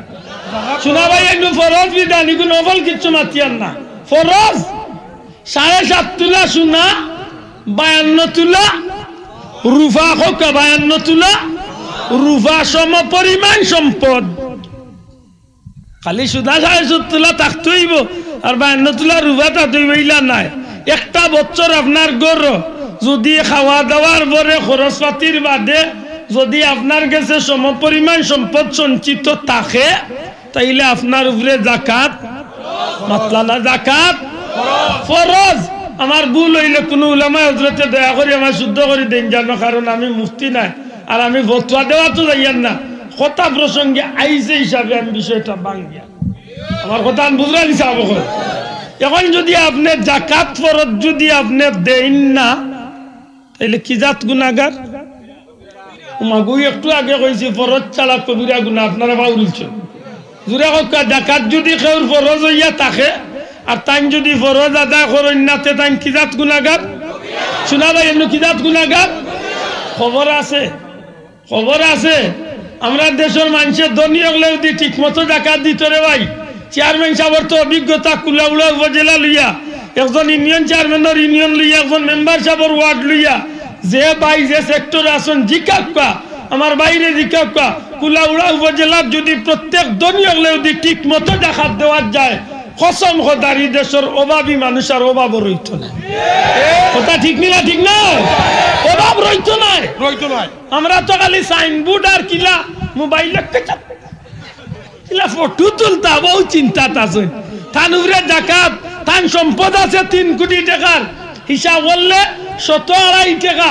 শোনা ভাই একটু ফরজ বিধান এগুলো নফল কিচ্ছু মাতিয়ান না ফরজ 7.5 তোলা সোনা 52 তোলা রূপা হোক 52 তোলা রূপা সম পরিমাণ সম্পদ খালি সুদা 7.5 তোলা থাকতেইব আর 52 তোলা রূপা থাকতেইব ইলা নাই একটা বছর আপনার গর যদি খাওয়া দাওয়ার পরে খরচ পাতির বাদে যদি আপনার কাছে সম পরিমাণ সম্পদ সঞ্চিত থাকে তাইলে আপনার উপরে যাকাত মাতলা না যাকাত ফরজ আমার ভুল হইলে কোনো উলামা হযরতে দয়া করে আমার শুদ্ধ করে দেন জানো কারণ আমি মুফতি নাই আর আমি ফতোয়া দেওয়া তো যাইয়ান না কথা প্রসঙ্গে আইছে হিসাবে আমি বিষয়টা ভাঙিয়া আমার কথা বুঝলেন হিসাব করে এখন যদি আপনি যাকাত ফরজ যদি আপনি দেন না তাইলে কি জাত গুনাহগার মাগুই একটু আগে কইছি ফরজ ছাড়া কবিরা গুনাহ আপনারা বাউলছেন জুরে হোক যাকাত যদি কেউর ফরজ হইয়া থাকে আর তাই যদি ফরজ আদায় করেন না তে তাই কি জাত গুনাহগার শোনা ভাই এমনি কি জাত গুনাহগার খবর আছে আমরা দেশের মানুষের ধনী হলে যদি ঠিক মতো যাকাত দিত রে ভাই চেয়ারম্যান সাহেবের তো অভিজ্ঞতা কুলাউড়া উপজেলা লইয়া একজন ইউনিয়ন চেয়ারম্যানের ইউনিয়ন লইয়া একজন মেম্বার সাহেবের ওয়ার্ড লইয়া যে ভাই যে সেক্টর আসন জিকাক্কা আমার বাইরে জিকাক্কা কুলাউড়া উপজেলার যদি প্রত্যেক ধনী হলে যদি ঠিক মতো যাকাত দেওয়া যায় কসম খোদারি দেশের অভাবী মানুষ আর অভাব রইত না কথা ঠিক নিলা ঠিক না অভাব রইত না আমরা তো খালি সাইনবোর্ড আর কিলা মোবাইল কিলা ফটো তুলতা বহু চিন্তা আছে তান উপরে যাকাত তান সম্পদ আছে 3 কোটি টাকার হিসাব করলে 17.5 টাকা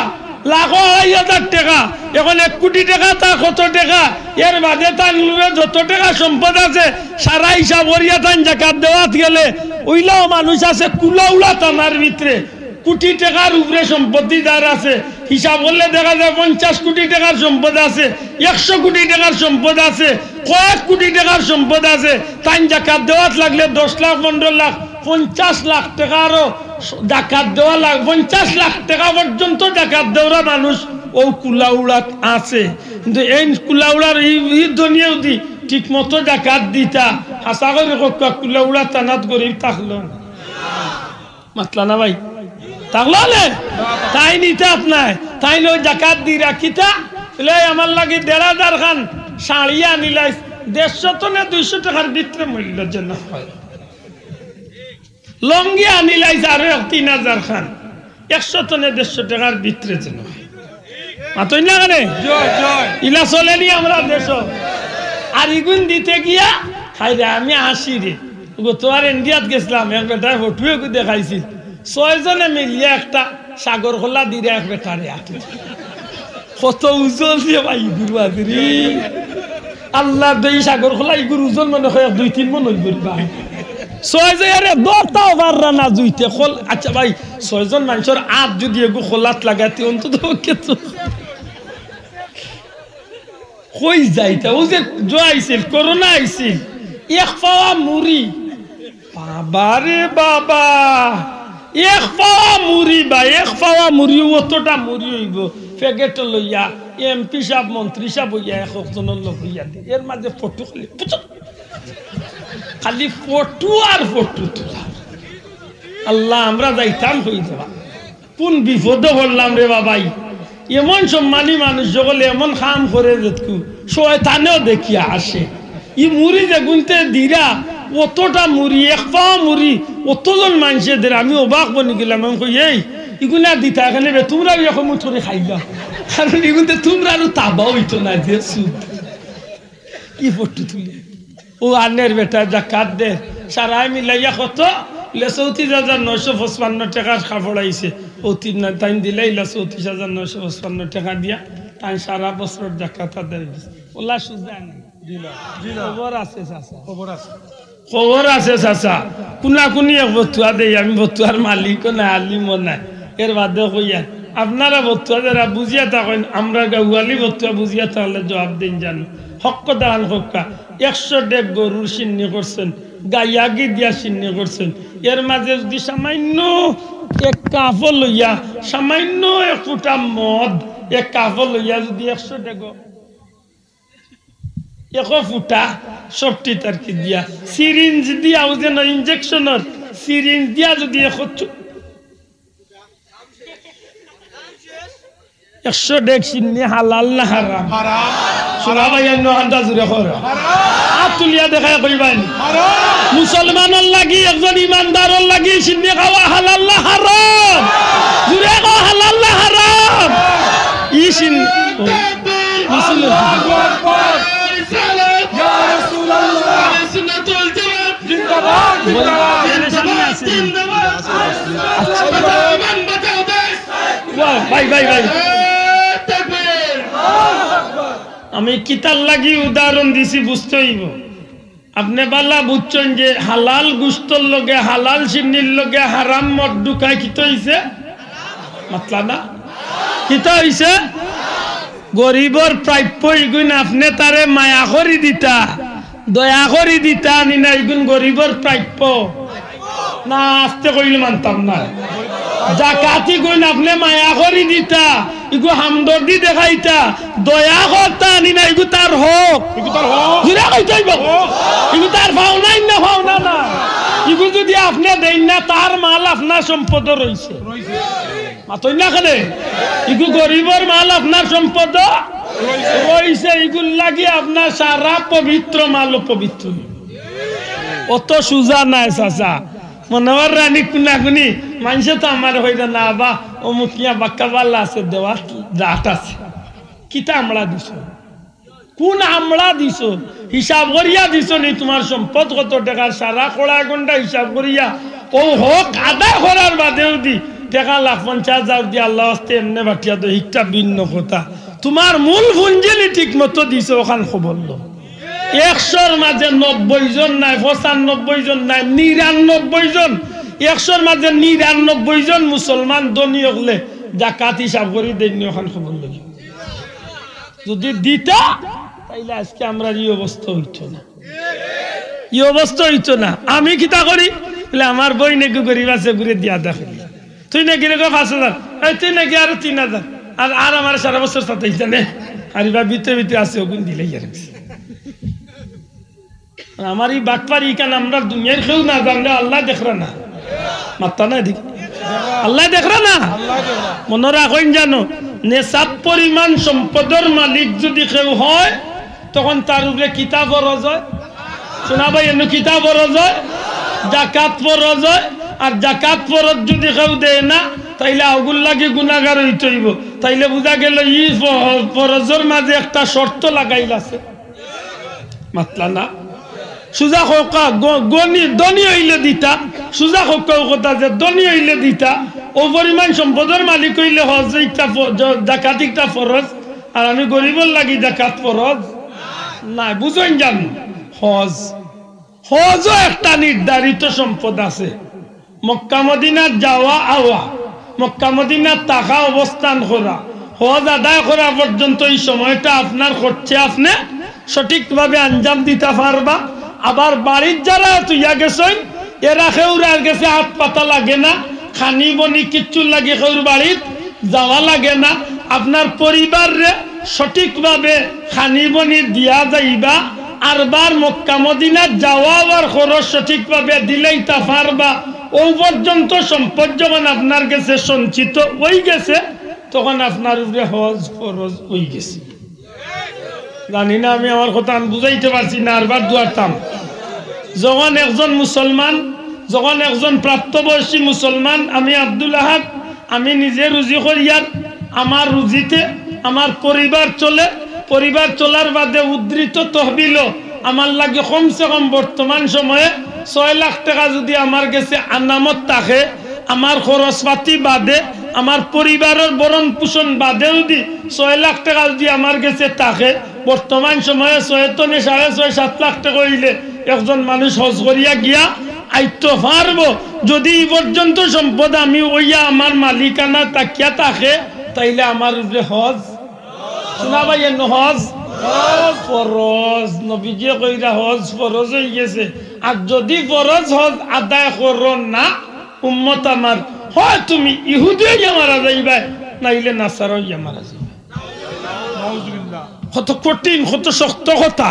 লাখ 2,500 টাকা এখন 1 কোটি টাকা তা কত টাকা এর বাদে তান যত টাকা সম্পদ আছে সারা হিসাব করিয়া তান যাকাত দেওয়াত গেলে ওইলাও মানুষ আছে কুলাউলা থানার ভিতরে কোটি টাকার উপরে সম্পত্তি যার আছে হিসাব করলে দেখা যায় 50 কোটি টাকার সম্পদ আছে 100 কোটি টাকার সম্পদ আছে কয়েক কোটি টাকার সম্পদ আছে তাই যাকাত দেওয়াত লাগলে 10 লাখ 15 লাখ 50 লাখ টাকারও জাকাত দেওয়া লাগে, 50 লাখ টাকা পর্যন্ত জাকাত দেওয়া মানুষ ও কুলাউড়াত আছে। কিন্তু এই কুলাউড়ার এই দুনিয়াও দি ঠিক মতো জাকাত দিতা হাসা করে কুলাউড়া টানাত গরিব থাকলো মাতলা না ভাই, থাকলো না তাই নিতে আপনার তাই ওই জাকাত দি রাখিতা আমার লাগে 1,500 খান শাড়িয়া নিলাই 150 না 200 টাকার ভিতরে মূল্য জন্য হয়। লঙ্গি আনিলাই আরো 3,000 খান 100 না 150 টাকার ভিতরে জন্য মাতই না কেন ইলা চলেনি আমরা দেশ। আর ইগুন দিতে গিয়া খাই রে আমি হাসি রে তোমার ইন্ডিয়াত গেছিলাম, এক বেটায় ফটুয়ে দেখাইছি 6 জনে মিলিয়ে একটা সাগর খোলা দিয়ে এক বেটারে আটে কত উজল দিয়ে ভাই গুরু আদরি আল্লাহ দই সাগর খোলা ইগুর উজল মনে হয় 2-3 মন হইব ভাই। 6 জনে দরটাও পাররা না জুইতে খোল। আচ্ছা ভাই 6 জন মানুষের আট যদি এগু খোলাত লাগাতে অন্তত কেতো কই যাইতা ও যে জয়াইছিল করোনা আইছিল এক পাওয়া মুড়ি বাবারে বাবা, এক পাওয়া মুড়ি বা এক পাওয়া মুড়ি অতটা মুড়ি হইব প্যাকেট লইয়া এমপি সাহেব মন্ত্রী সাহেব হইয়া 1 জনের লোক হইয়া দি এর মাঝে ফটো খালি ফটো আর ফটো তোলা। আল্লাহ আমরা যাইতাম হয়ে যাবা কোন বিপদে পড়লাম রে বাবাই। এমন সম্মানী মানুষ সকলে এমন কাম করে দেখু শয়তানেও দেখিয়া আসে। ই মুড়ি যে গুনতে দিরা অতটা মুড়ি 1 পাওয়া মুড়ি অতজন মানুষের আমি অবাক বনি গেলাম। আমি কই এই ইগুনা দিতা এখানে তোমরা এখন মুঠরে খাইলা কারণ ইগুনতে তোমরা আরো তাবাও হইতো না যে সুদ কি ফটো তুলে ও আনের বেটা জাকাত দে সারাই মিলাইয়া কত 34,955 টাকার কাপড় আইছে ও 3 টাইম দিলে 34,955 টাকা দিয়া তাই সারা বছর জাকাত আদায় দিছে। ওলা সুজা না খবর আছে চাচা, খবর আছে চাচা কোনা কোনি বতুয়া দেই আমি বতুয়ার মালিক না আলিম নাই এর বাদে কইয়া আপনারা বতুয়া যারা বুঝিয়া থাকেন আমরা গাউয়ালি বতুয়া বুঝিয়া থাকলে জবাব দিন জানো হক দান হক্কা 100 ডেক গরুর সিন্নি করছেন গাইয়াগি দিয়া সিন্নি করছেন এর মাঝে যদি সামান্য এক কাপড় লইয়া সামান্য 1 ফুটা মদ এক কাপড় লইয়া যদি 100 ডেক 1 ফুটা সবটি তার কি দিয়া সিরিঞ্জ দিয়া ও যেন ইনজেকশনের সিরিঞ্জ দিয়া যদি 100 ডেক সিন্নি হালাল না হারাম? শোনা ভাই আন্দাজ জুড়ে করো হাত তুলিয়া দেখায় কইবাই মুসলমানের লাগি একজন ইমানদারের লাগি সিন্নি খাওয়া হালাল না হারাম? জুড়ে কো হালাল না হারাম? ই সিন্নি ভাই ভাই ভাই আমি কিতার লাগি উদাহরণ দিছি বুঝতে হইব। আপনি বালা বুঝছেন যে হালাল গুস্তর লগে হালাল সিন্নির লগে হারাম মদ ঢুকায় কিতা হইছে মাতলা না কিতা হইছে গরিবর প্রাপ্য ইগুন আপনি তারে মায়া করি দিতা দয়া করি দিতা নি না ইগুন গরিবর প্রাপ্য না আস্তে কইলে মানতাম না। জাকাতি গুণ আপনি মায়া করি দিতা ইগু হামদর্দি দেখাইতা দয়া করতা নি না ইগু তার হক জুড়ে কইতাইব ইগু তার পাওনা না পাওনা না ইগু যদি আপনি দেন না তার মাল আপনার সম্পদ রইছে মাতই না কেন ইগু গরিবর মাল আপনার সম্পদ রইছে ইগুল লাগি আপনার সারা পবিত্র মাল পবিত্র অত সুজা নাই চাচা মনোহর রানী কুনা কুনি মানুষে তো আমার হইল না বা অমুকিয়া বাক্কা বাল্লা আছে দেওয়া দাঁত আছে কিতা আমলা দিছ কোন আমলা দিছ হিসাব করিয়া দিছ নি তোমার সম্পদ কত টাকার সারা কড়া ঘন্টা হিসাব করিয়া ও হক আদায় করার বাদেও দি টাকা 50,000 দিয়ে আল্লাহ আস্তে এমনি বাটিয়া তো হিকটা ভিন্ন কথা তোমার মূল পুঞ্জিনি ঠিক মতো দিছ ওখান খবর লো 100-র মাঝে 90 জন নাই 95 জন নাই 99 জন 100-র মাঝে 99 জন মুসলমান ধনী হলে জাকাত হিসাব করে দেননি ওখান খবর লই যদি দিতা তাইলে আজকে আমরা এই অবস্থা হইতো না এই অবস্থা হইতো না। আমি কিতা করি বলে আমার বই নাকি গরিব আছে ঘুরে দিয়া দেখি তুই নাকি রে 5,000 তুই নাকি আরো 3,000 আর আমার সারা বছর সাথে জানে আর এবার ভিতরে ভিতরে আছে ওগুন দিলেই আর আমার এই বাটপারি কেন আমরা দুনিয়ার কেউ না জানলে আল্লাহ দেখরা না মাত্তা না এদিকে আল্লাহ দেখরা না মনে রাখেন জানো নেশাব পরিমাণ সম্পদের মালিক যদি কেউ হয় তখন তার উপরে কিতাব ফরজ হয় শোনা ভাই এমনি কিতাব ফরজ হয় জাকাত ফরজ হয় আর জাকাত ফরজ যদি কেউ দেয় না তাইলে আগুন লাগে গুনাহগার হইতে হইব তাইলে বুঝা গেল ই ফরজের মাঝে একটা শর্ত লাগাইল আছে মাতলা না সুজা হোকা গনি ধনী হইলে দিতা সুজা হোকা কথা যে ধনী হইলে দিতা ও পরিমাণ সম্পদের মালিক হইলে হজ জাকাত একটা ফরজ আর আমি গরিবের লাগি জাকাত ফরজ না বুঝেন জানো হজও একটা নির্ধারিত সম্পদ আছে মক্কা মদিনা যাওয়া আওয়া মক্কা মদিনা থাকা অবস্থান করা হজ আদায় করা পর্যন্ত এই সময়টা আপনার করছে আপনি সঠিকভাবে আঞ্জাম দিতে পারবা আবার বাড়ির যারা তুইয়া গেছেন এরা খেউরার গেছে হাত পাতা লাগে না খানি বনি কিচ্ছু লাগে খেউর বাড়ির যাওয়া লাগে না আপনার পরিবারে সঠিকভাবে খানি বনি দিয়া যাইবা আর বার মক্কা মদিনা যাওয়া আর খরচ সঠিকভাবে দিলেই তা পারবা ও পর্যন্ত সম্পদ যখন আপনার কাছে সঞ্চিত হয়ে গেছে তখন আপনার উপরে হজ ফরজ হয়ে গেছে জানি না আমি আমার কথা বুঝাইতে পারছি না আরবার দুয়ারতাম যখন একজন মুসলমান যখন একজন প্রাপ্তবয়সী মুসলমান আমি আব্দুল আহাদ আমি নিজে রুজি করিয়ার আমার রুজিতে আমার পরিবার চলে পরিবার চলার বাদে উদ্ধৃত তহবিল আমার লাগে কমসে কম বর্তমান সময়ে 6 লাখ টাকা যদি আমার কাছে আনামত থাকে আমার খরচপাতি বাদে আমার পরিবারের বরণ পোষণ বাদে যদি 6 লাখ টাকা যদি আমার কাছে থাকে বর্তমান সময়ে 6 তো 6.5-7 লাখ টাকা হইলে একজন মানুষ হজ করিয়া গিয়া আইতো পারবো যদি এই পর্যন্ত সম্পদ আমি ওইয়া আমার মালিকানা তাকিয়া থাকে তাইলে আমার উপরে হজ শোনা ভাই হজ ফরজ নবীজি কইরা হজ ফরজ হয়ে গেছে আর যদি ফরজ হজ আদায় করো না উম্মত আমার হয় তুমি ইহুদি হইয়া মারা যাইবা নাইলে নাসারা হইয়া মারা যাইবা কত কঠিন কত শক্ত কথা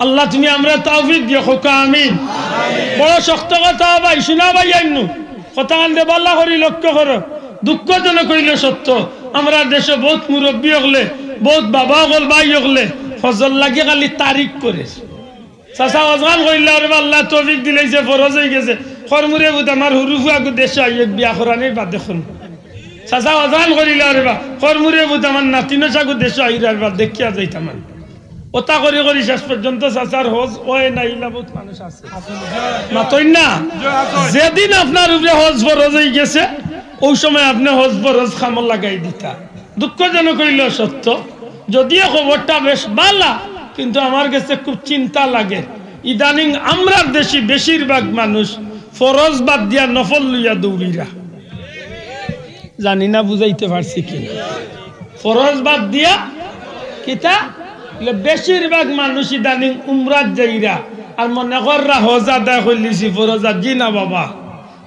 আল্লাহ তুমি আমরা তাওফিক দিও খোকা আমিন বড় শক্ত কথা ভাই শোনা ভাই আইনু কথা আনতে বাল্লা করি লক্ষ্য করো দুঃখজনক হইলে সত্য আমরা দেশে বহুত মুরব্বী হলে বহুত বাবা হল ভাই হলে ফজল লাগে খালি তারিখ করে চাচা অজগান কইলে আর আল্লাহ তৌফিক দিলে যে ফরজ হয়ে গেছে খরমুরে বুধ আমার হুরুফু আগু দেশে আইয়ে বিয়া করানির বাদ দেখুন চাচা অজগান করিলে আর খরমুরে বুধ আমার নাতিনো চাগু দেশে আইরার বাদ দেখিয়া যাইতাম ওটা করি করি শেষ পর্যন্ত চাচার হজ ওই না ইলা বহুত মানুষ আছে মাতই না যেদিন আপনার উপরে হজ ফরজ হয়ে গেছে ওই সময় আপনি হজ ফরজ খামল লাগাই দিতা দুঃখজনক হইলেও সত্য যদিও খবরটা বেশ ভালো কিন্তু আমার কাছে খুব চিন্তা লাগে ইদানিং আমরা দেশি বেশিরভাগ মানুষ ফরজ বাদ দিয়া নফল লইয়া দৌড়িরা জানি না বুঝাইতে পারছি কি ফরজ বাদ দিয়া কিতা বেশিরভাগ মানুষ ইদানিং উমরাত যাইরা আর মনে কররা হজ আদায় করলিছি ফরজ জি না বাবা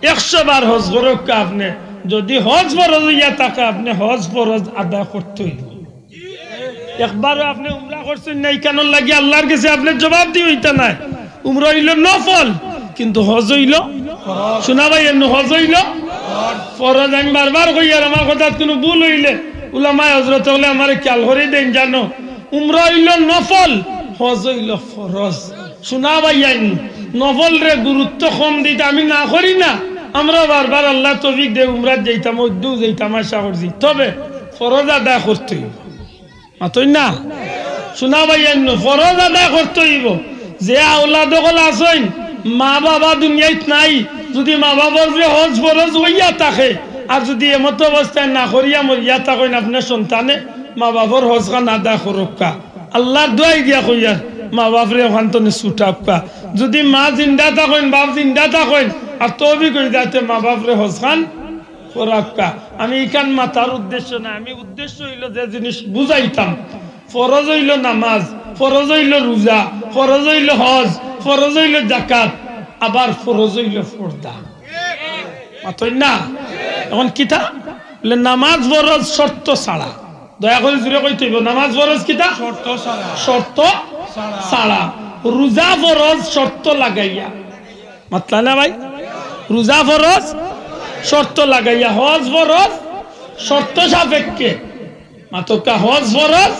100 বার হজ করুক আপনি যদি হজ ফরজ হইয়া থাকে আপনি হজ ফরজ আদায় করতে হইব একবারও আপনি উমরা করছেন নাই কেন লাগি আল্লাহর কাছে আপনি জবাব দিয়ে হইতা নাই উমরা হইল নফল কিন্তু হজ হইল শোনা ভাই হজ হইল ফরজ আমি বারবার কই আর আমার কথা কোনো ভুল হইলে উলামায়ে হযরত হলে আমার খেয়াল করে দেন জানো উমরা হইল নফল হজ হইল ফরজ শোনা ভাই নফল রে গুরুত্ব কম দিতে আমি না করি না আমরা বারবার আল্লাহ তৌফিক দে উমরাত যাইতাম ওদ্দু যাইতাম আশা করছি তবে ফরজ আদায় করতে হইব মাতই না শোনা ভাই ফরজ আদায় করতে হইব যে আওলাদ হল আছেন মা বাবা দুনিয়ায় নাই যদি মা বাবার যে হজ ফরজ হইয়া থাকে আর যদি এমত অবস্থায় না করিয়া মরিয়া থাকেন আপনার সন্তানে মা বাবার হজ খান আদায় করুকা আল্লাহর দোয়াই দিয়া কইয়ার মা বাপরে ওখান তো ছুটাকা যদি মা জিন্দা থাকেন বাপ জিন্দা থাকেন আর তৌফিক হয়ে যাতে মা বাপরে হজ খান করাকা আমি এখান মাতার উদ্দেশ্য না আমি উদ্দেশ্য হইল যে জিনিস বুঝাইতাম ফরজ হইল নামাজ ফরজ হইল রোজা ফরজ হইল হজ ফরজ হইল যাকাত আবার ফরজ হইল পর্দা মাতই না এখন কিতা বলে নামাজ ফরজ শর্ত ছাড়া দয়া করে জুড়ে কইতে হইব নামাজ ফরজ কিতা শর্ত ছাড়া রোজা ফরজ শর্ত লাগাইয়া মাতলা না ভাই রোজা ফরজ শর্ত লাগাইয়া হজ ফরজ শর্ত সাপেক্ষে মাতকা হজ ফরজ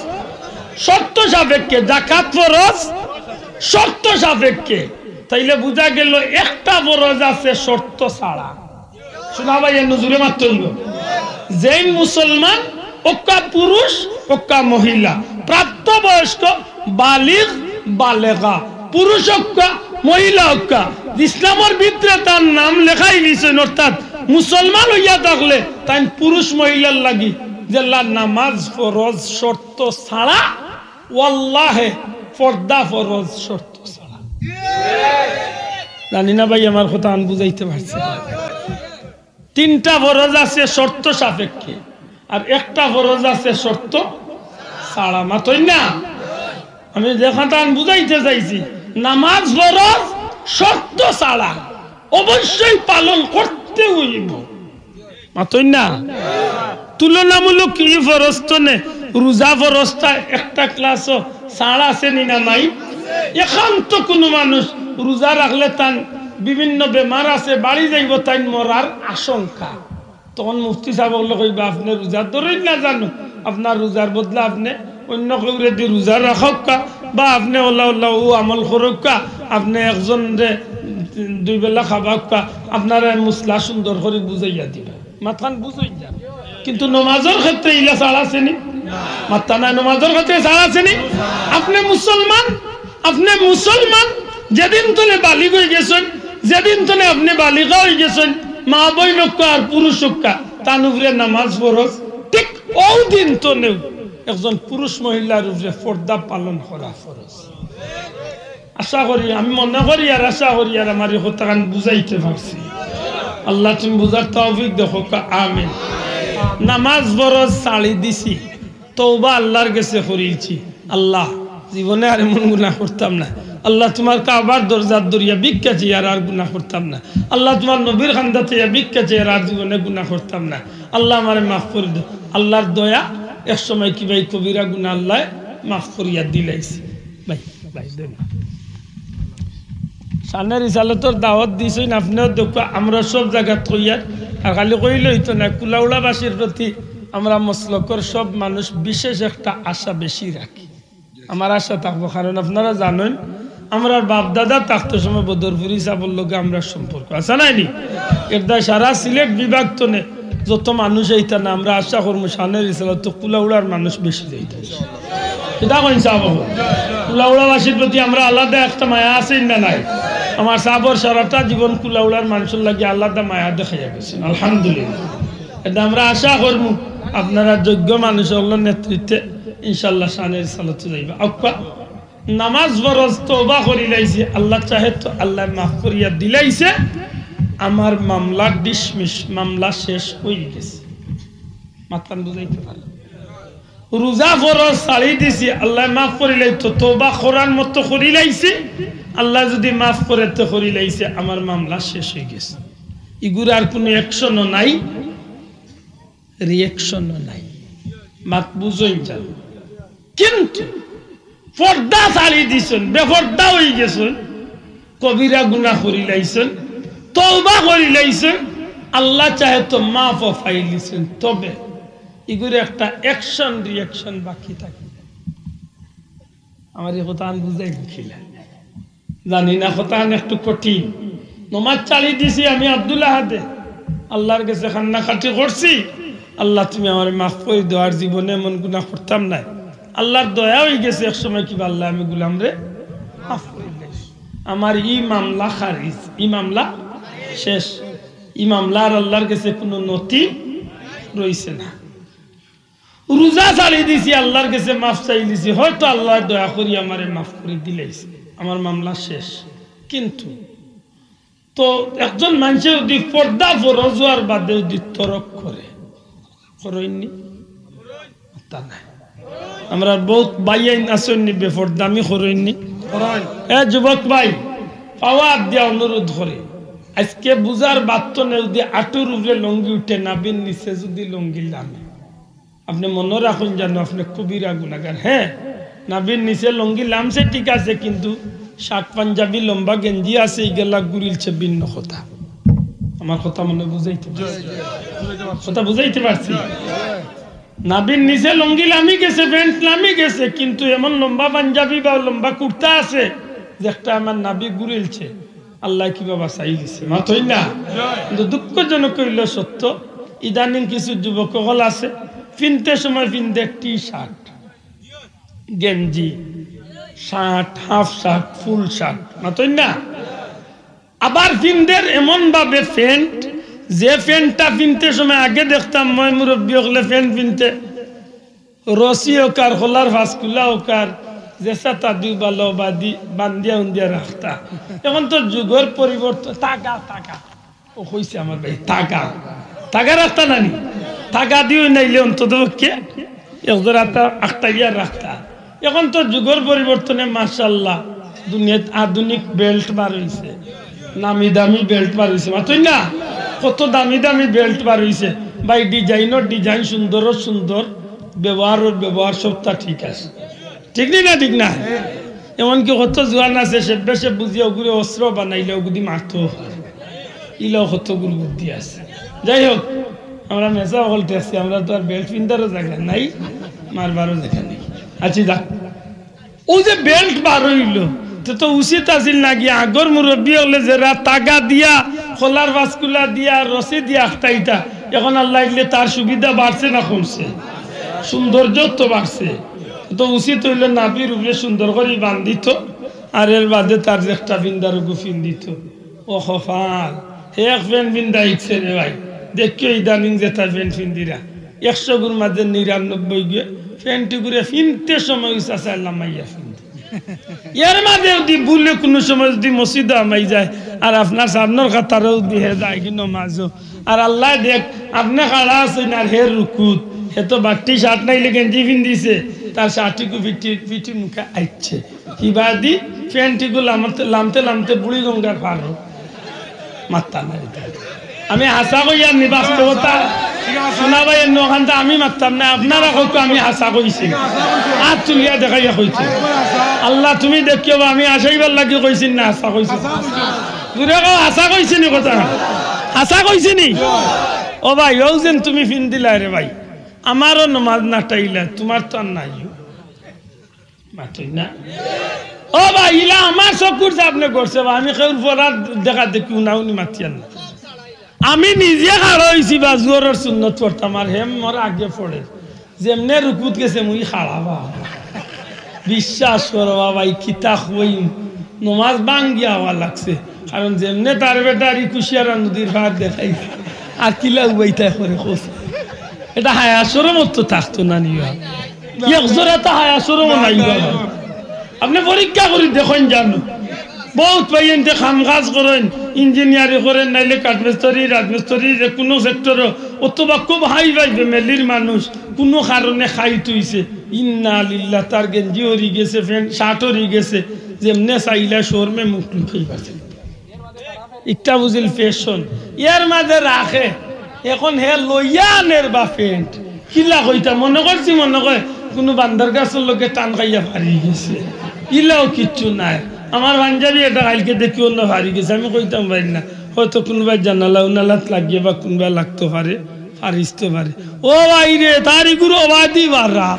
শর্ত সাপেক্ষে জাকাত ফরজ শর্ত সাপেক্ষে তাইলে বুঝা গেল একটা ফরজ আছে শর্ত ছাড়া শোনা ভাই নজরে মাত্র যেই মুসলমান ওকা পুরুষ ওকা মহিলা প্রাপ্তবয়স্ক বালিগ বালেগা পুরুষ ওকা মহিলা ওকা ইসলামের ভিতরে তার নাম লেখাই দিয়েছেন অর্থাৎ মুসলমান হইয়া থাকলে তাই পুরুষ মহিলার লাগি যে নামাজ ফরজ শর্ত ছাড়া ওয়াল্লাহে পর্দা ফরজ শর্ত ছাড়া জানি না ভাই আমার কথা আন বুঝাইতে পারছি তিনটা ফরজ আছে শর্ত সাপেক্ষে আর একটা ফরজ আছে শর্ত ছাড়া মাতই না আমি যে কথা আন বুঝাইতে চাইছি নামাজ ফরজ শর্ত ছাড়া অবশ্যই পালন করতে হইব মাতই না তুলনামূলক কি ফরজ তো নে রোজা ফরজটা একটা ক্লাসও ছাড়া আছে না নাই একান্ত কোনো মানুষ রোজা রাখলে তার বিভিন্ন বেমার আছে বাড়ি যাইব তাই মরার আশঙ্কা তখন মুফতি সাহেব কইবা আপনি রোজা ধরেই না জানো আপনার রোজার বদলা আপনি অন্য কেউরে দিয়ে রোজা রাখা বা আপনি ওলা ওলা ও আমল করুকা আপনি একজন দুই বেলা খাবাকা আপনার মুসলা সুন্দর করে বুঝাইয়া দিবা মাথান বুঝাই যাবে কিন্তু নমাজের ক্ষেত্রে ইলা ছাড়া আছে নি মাত্তা না নমাজের ক্ষেত্রে ছাড়া আছে নি আপনি মুসলমান যেদিন তোলে বালিগ হয়ে গেছেন যেদিন তোলে আপনি বালিকা হয়ে গেছেন মা বই নক্কা আর পুরুষ হক্কা তার উপরে নামাজ ফরজ ঠিক ওই দিন তো নেও একজন পুরুষ মহিলার উপরে পর্দা পালন করা ফরজ আশা করি আমি মনে করি আর আশা করি আর আমার এই কথা বুঝাইতে পারছি আল্লাহ তুমি বুঝার তৌফিক দেখো আমিন নামাজ ফরজ ছাড়ি দিছি তওবা আল্লাহর কাছে করিয়েছি আল্লাহ জীবনে আর এমন গুনাহ করতাম না আল্লাহ তোমার কাবার দরজার দরিয়া ভিক্ষা চেয়ে আর গুনাহ করতাম না আল্লাহ তোমার নবীর খান্দা চেয়ে ভিক্ষা চেয়ে আর জীবনে গুনাহ করতাম না আল্লাহ আমারে মাফ করে দাও আল্লাহর দয়া এক সময় কি ভাই কবিরা গুনাহ আল্লাহ মাফ করিয়া দিলাইছে ভাই ভাই দেন সানের রিসালতর দাওয়াত দিছেন আপনিও দেখো আমরা সব জায়গা কইয়ার আর খালি কইলে হইতো না কুলাউড়াবাসীর প্রতি আমরা মসলকর সব মানুষ বিশেষ একটা আশা বেশি রাখি আমার আশা থাকবো কারণ আপনারা জানেন আমরা বাপ দাদা থাকতে সময় বদরপুরি সাবর লোকে আমরা সম্পর্ক আছে নাইনি এটা সারা সিলেট বিভাগ তো নে যত মানুষ এইটা না আমরা আশা করবো সানের রিসালত কুলাউড়ার মানুষ বেশি যাইতে এটা কইন সাব কুলাউড়াবাসীর প্রতি আমরা আলাদা একটা মায়া আছে না নাই আমার সাবর সারাটা জীবন কুলাউড়ার মানুষের লাগে আলাদা মায়া দেখাইয়া গেছেন আলহামদুলিল্লাহ এটা আমরা আশা করবো আপনারা যোগ্য মানুষ হলো নেতৃত্বে ইনশাল্লাহ শানের সালাতে যাইবা আক্কা নামাজ ফরজ তওবা করি লাইছে আল্লাহ চাহে তো আল্লাহ মাফ করিয়া দিলাইছে আমার মামলা ডিসমিস মামলা শেষ হয়ে গেছে মাতান বুঝাইতে পারে রোজা ফরজ ছাড়ি দিছি আল্লাহ মাফ করিলাই তো তওবা করার মতো করি লাইছে আল্লাহ যদি মাফ করে তো করি লাইছে আমার মামলা শেষ হয়ে গেছে ইগুর আর কোনো অ্যাকশনও নাই রিঅ্যাকশনও নাই মাত বুঝই যান কিন্তু পর্দা ছাড়ি দিছেন বেপর্দা হয়ে গেছেন কবিরা গুনাহ করি লাইছেন তওবা করি লাইছেন আল্লাহ চাহে তো মাফ ফাইলিছেন তবে এগুলো একটা অ্যাকশন রিঅ্যাকশন বাকি থাকে আমার এই কথা আমি বুঝাই বুঝিলাম জানি না কথা একটু কঠিন নমাজ চালি দিছি আমি আব্দুল্লাহ হাতে আল্লাহর কাছে কান্না কাটি করছি আল্লাহ তুমি আমার মাফ করে দেওয়ার জীবনে এমন গুনাহ করতাম না আল্লাহর দয়া হয়ে গেছে এক সময় কি আল্লাহ আমি গুলাম রে মাফ করে দিয়েছি আমার ই মামলা খারিজ ই মামলা শেষ ই মামলার আল্লাহর কাছে কোনো নথি রইছে না রোজা ছাড়ি দিছি আল্লাহর কাছে মাফ চাই দিছি হয়তো আল্লাহ দয়া করি আমারে মাফ করে দিলাইছে আমার মামলা শেষ কিন্তু তো একজন মানুষের যদি পর্দা ফরজ হওয়ার বাদে যদি তরক করে করেননি তা নাই আমরা বহুত বাইয়াইন আসেননি বেপর্দা আমি করেননি এ যুবক ভাই পাওয়ার দিয়া অনুরোধ করে আজকে বুঝার বাত্তনে যদি আটুর উপরে লঙ্গি উঠে নাবির নিচে যদি লঙ্গি নামে আপনি মনে রাখুন জানো আপনি কবিরা গুনাহগার। হ্যাঁ, নাবির নিচে লঙ্গি লামছে ঠিক আছে, কিন্তু শাক পাঞ্জাবি লম্বা গেঞ্জি আছে এইগুলা গুরিলছে ভিন্ন কথা। আমার কথা মনে বুঝাইতে কথা বুঝাইতে পারছি? নাবির নিচে লঙ্গি লামি গেছে, প্যান্ট লামি গেছে, কিন্তু এমন লম্বা পাঞ্জাবি বা লম্বা কুর্তা আছে যেটা আমার নাবি গুরিলছে। আল্লাহ কি বাবা চাই গেছে মাথই না। কিন্তু দুঃখজনক হইল সত্য, ইদানিং কিছু যুবক হল আছে ফিনতে সময় ফিনতে টি শার্ট গেঞ্জি shirt half shirt full shirt মাথই না। আবার ফিনদের এমন ভাবে প্যান্ট যে প্যান্টটা ফিনতে সময় আগে দেখতাম মই মুরব্বী হলে প্যান্ট ফিনতে রসি ওকার খোলার ফাঁসকুলা ওকার যেসা তা দুই বালো বাদি বান্দিয়া উন্দিয়া রাখতা। এখন তো যুগের পরিবর্তন। টাকা টাকা ও কইছে আমার ভাই টাকা টাকা রাখতা নানি, টাকা দিও নাইলে অন্তত কে একজোড়াটা আখতাইয়া রাখতা। এখন তো যুগের পরিবর্তনে মাশাআল্লাহ দুনিয়াত আধুনিক বেল্ট বার হইছে, নামি দামি বেল্ট বার হইছে মাতই না। কত দামি দামি বেল্ট বার হইছে ভাই, ডিজাইনের ডিজাইন সুন্দর সুন্দর, ব্যবহারের ব্যবহার সবটা ঠিক আছে, ঠিক না ঠিক না? এমনকি কত জোয়ান আছে সে বেশে বুঝিয়া ওগুলো অস্ত্র বানাইলে ওগুলি মারতো ইলাও কত গুরু বুদ্ধি আছে। যাই হোক, আমরা মেসা বলতে আসছি, আমরা তো আর বেল্ট পিন্দারও জায়গা নাই, মারবারও জায়গা নেই। আচ্ছা যাক, ও যে বেল্ট বার হইল তো উচিত আছিল না গিয়া আগর মুরব্বী হলে যারা টাকা দিয়া খোলার বাসকুলা দিয়া রসি দিয়া আখতাইতা, এখন আল্লাহ ইলে তার সুবিধা বাড়ছে না কমছে? সৌন্দর্য তো বাড়ছে। তো উচিত হইল নাবির উপরে সুন্দর করে বান্ধিত, আর এর বাদে তার একটা বিন্দার গুফিন দিত। ও খফাল এক ফ্যান বিন্দা ইচ্ছে রে ভাই, দেখিও ইদানিং যে তার ফ্যান ফিন্দিরা 100 গুর মাঝে 99 গিয়ে ফ্যানটি ঘুরে ফিনতে সময় আছে আল্লাহ মাইয়া ফিনতে। এর মাঝে যদি ভুলে কোনো সময় যদি মসজিদে আমাই যায় আর আপনার সামনের কাতারও দিয়ে যায় কি নমাজও, আর আল্লাহ দেখ আপনি খাড়া আছেন আর হের রুকুত, হে তো বাট্টি শার্ট নাইলে গেঞ্জি ফিন্দিছে, তার শার্টিকু পিঠি মুখে আইচ্ছে কিবা দি ফ্যানটিকু লামতে লামতে বুড়ি গঙ্গার পার মাত্তা না। আমি হাসা কই আর নি বাস্তবতা শোনা ভাই ওখানটা আমি মারতাম না, আপনারা হয়তো আমি হাসা কইছি আর তুলিয়া দেখাইয়া কইছি। আল্লাহ তুমি দেখিও আমি আসাইবার লাগি কইছি না হাসা কইছি? হাসা কইছি নি কথা? হাসা কইছি নি? ও ভাই ও যেন তুমি ফিন দিলা রে ভাই, আমারও নমাজ নাটাইলা, তোমার তো আর নাই মাতই না। ও ভাই ইলা আমার চকুর সামনে করছে, আমি কেউর পড়ার দেখা দেখি উনি মাতিয়ান না। আমি নিজে খাড়া হয়েছি বা জোরের সুন্নত পড়তাম, আর হেম মোর আগে পড়ে যেমনে রুকুত গেছে মুই খাড়াবা। বিশ্বাস করো ভাই কিতা হই নমাজ বাঙ্গিয়া হওয়া লাগছে, কারণ যেমনে তার বেটার কুশিয়ারা নদীর ভাত দেখাই আর কিলা উবাইতা করে খোঁজ, এটা হায়াসরও মতো থাকতো না নিয়া একজোড়া তো হায়াসরও নাই। আপনি পরীক্ষা করি দেখেন জানো বহুত পাইতে খাম কাজ করেন, ইঞ্জিনিয়ারিং করেন, নাইলে কাঠমিস্ত্রি রাজমিস্ত্রি যে কোনো সেক্টর, অথবা খুব হাই ভাই ফ্যামিলির মানুষ কোনো কারণে খাই তুইছে ইন্না লিল্লাহ, তার গেঞ্জি হরি গেছে, ফ্যান্ট শার্ট হরি গেছে, যেমনে চাইলে শোরমে মুখ লুকাই পাচ্ছে। একটা বুঝিল ফ্যাশন ইয়ার মাঝে রাখে, এখন হে লইয়া আনের বা ফ্যান্ট কিলা কইতা মনে করছি, মনে করে কোনো বান্দার গাছের লোকে টান খাইয়া হারিয়ে গেছে, ইলাও কিচ্ছু নাই। আমার পাঞ্জাবি এটা কালকে দেখি অন্য হারিয়ে গেছে, আমি কইতাম পারি না, হয়তো কোনোবাই জানালা উনালাত লাগিয়ে বা কোনোবাই লাগতে পারে, হারিতে পারে। ও ভাই রে তারি গুরু অবাদি বাড়া,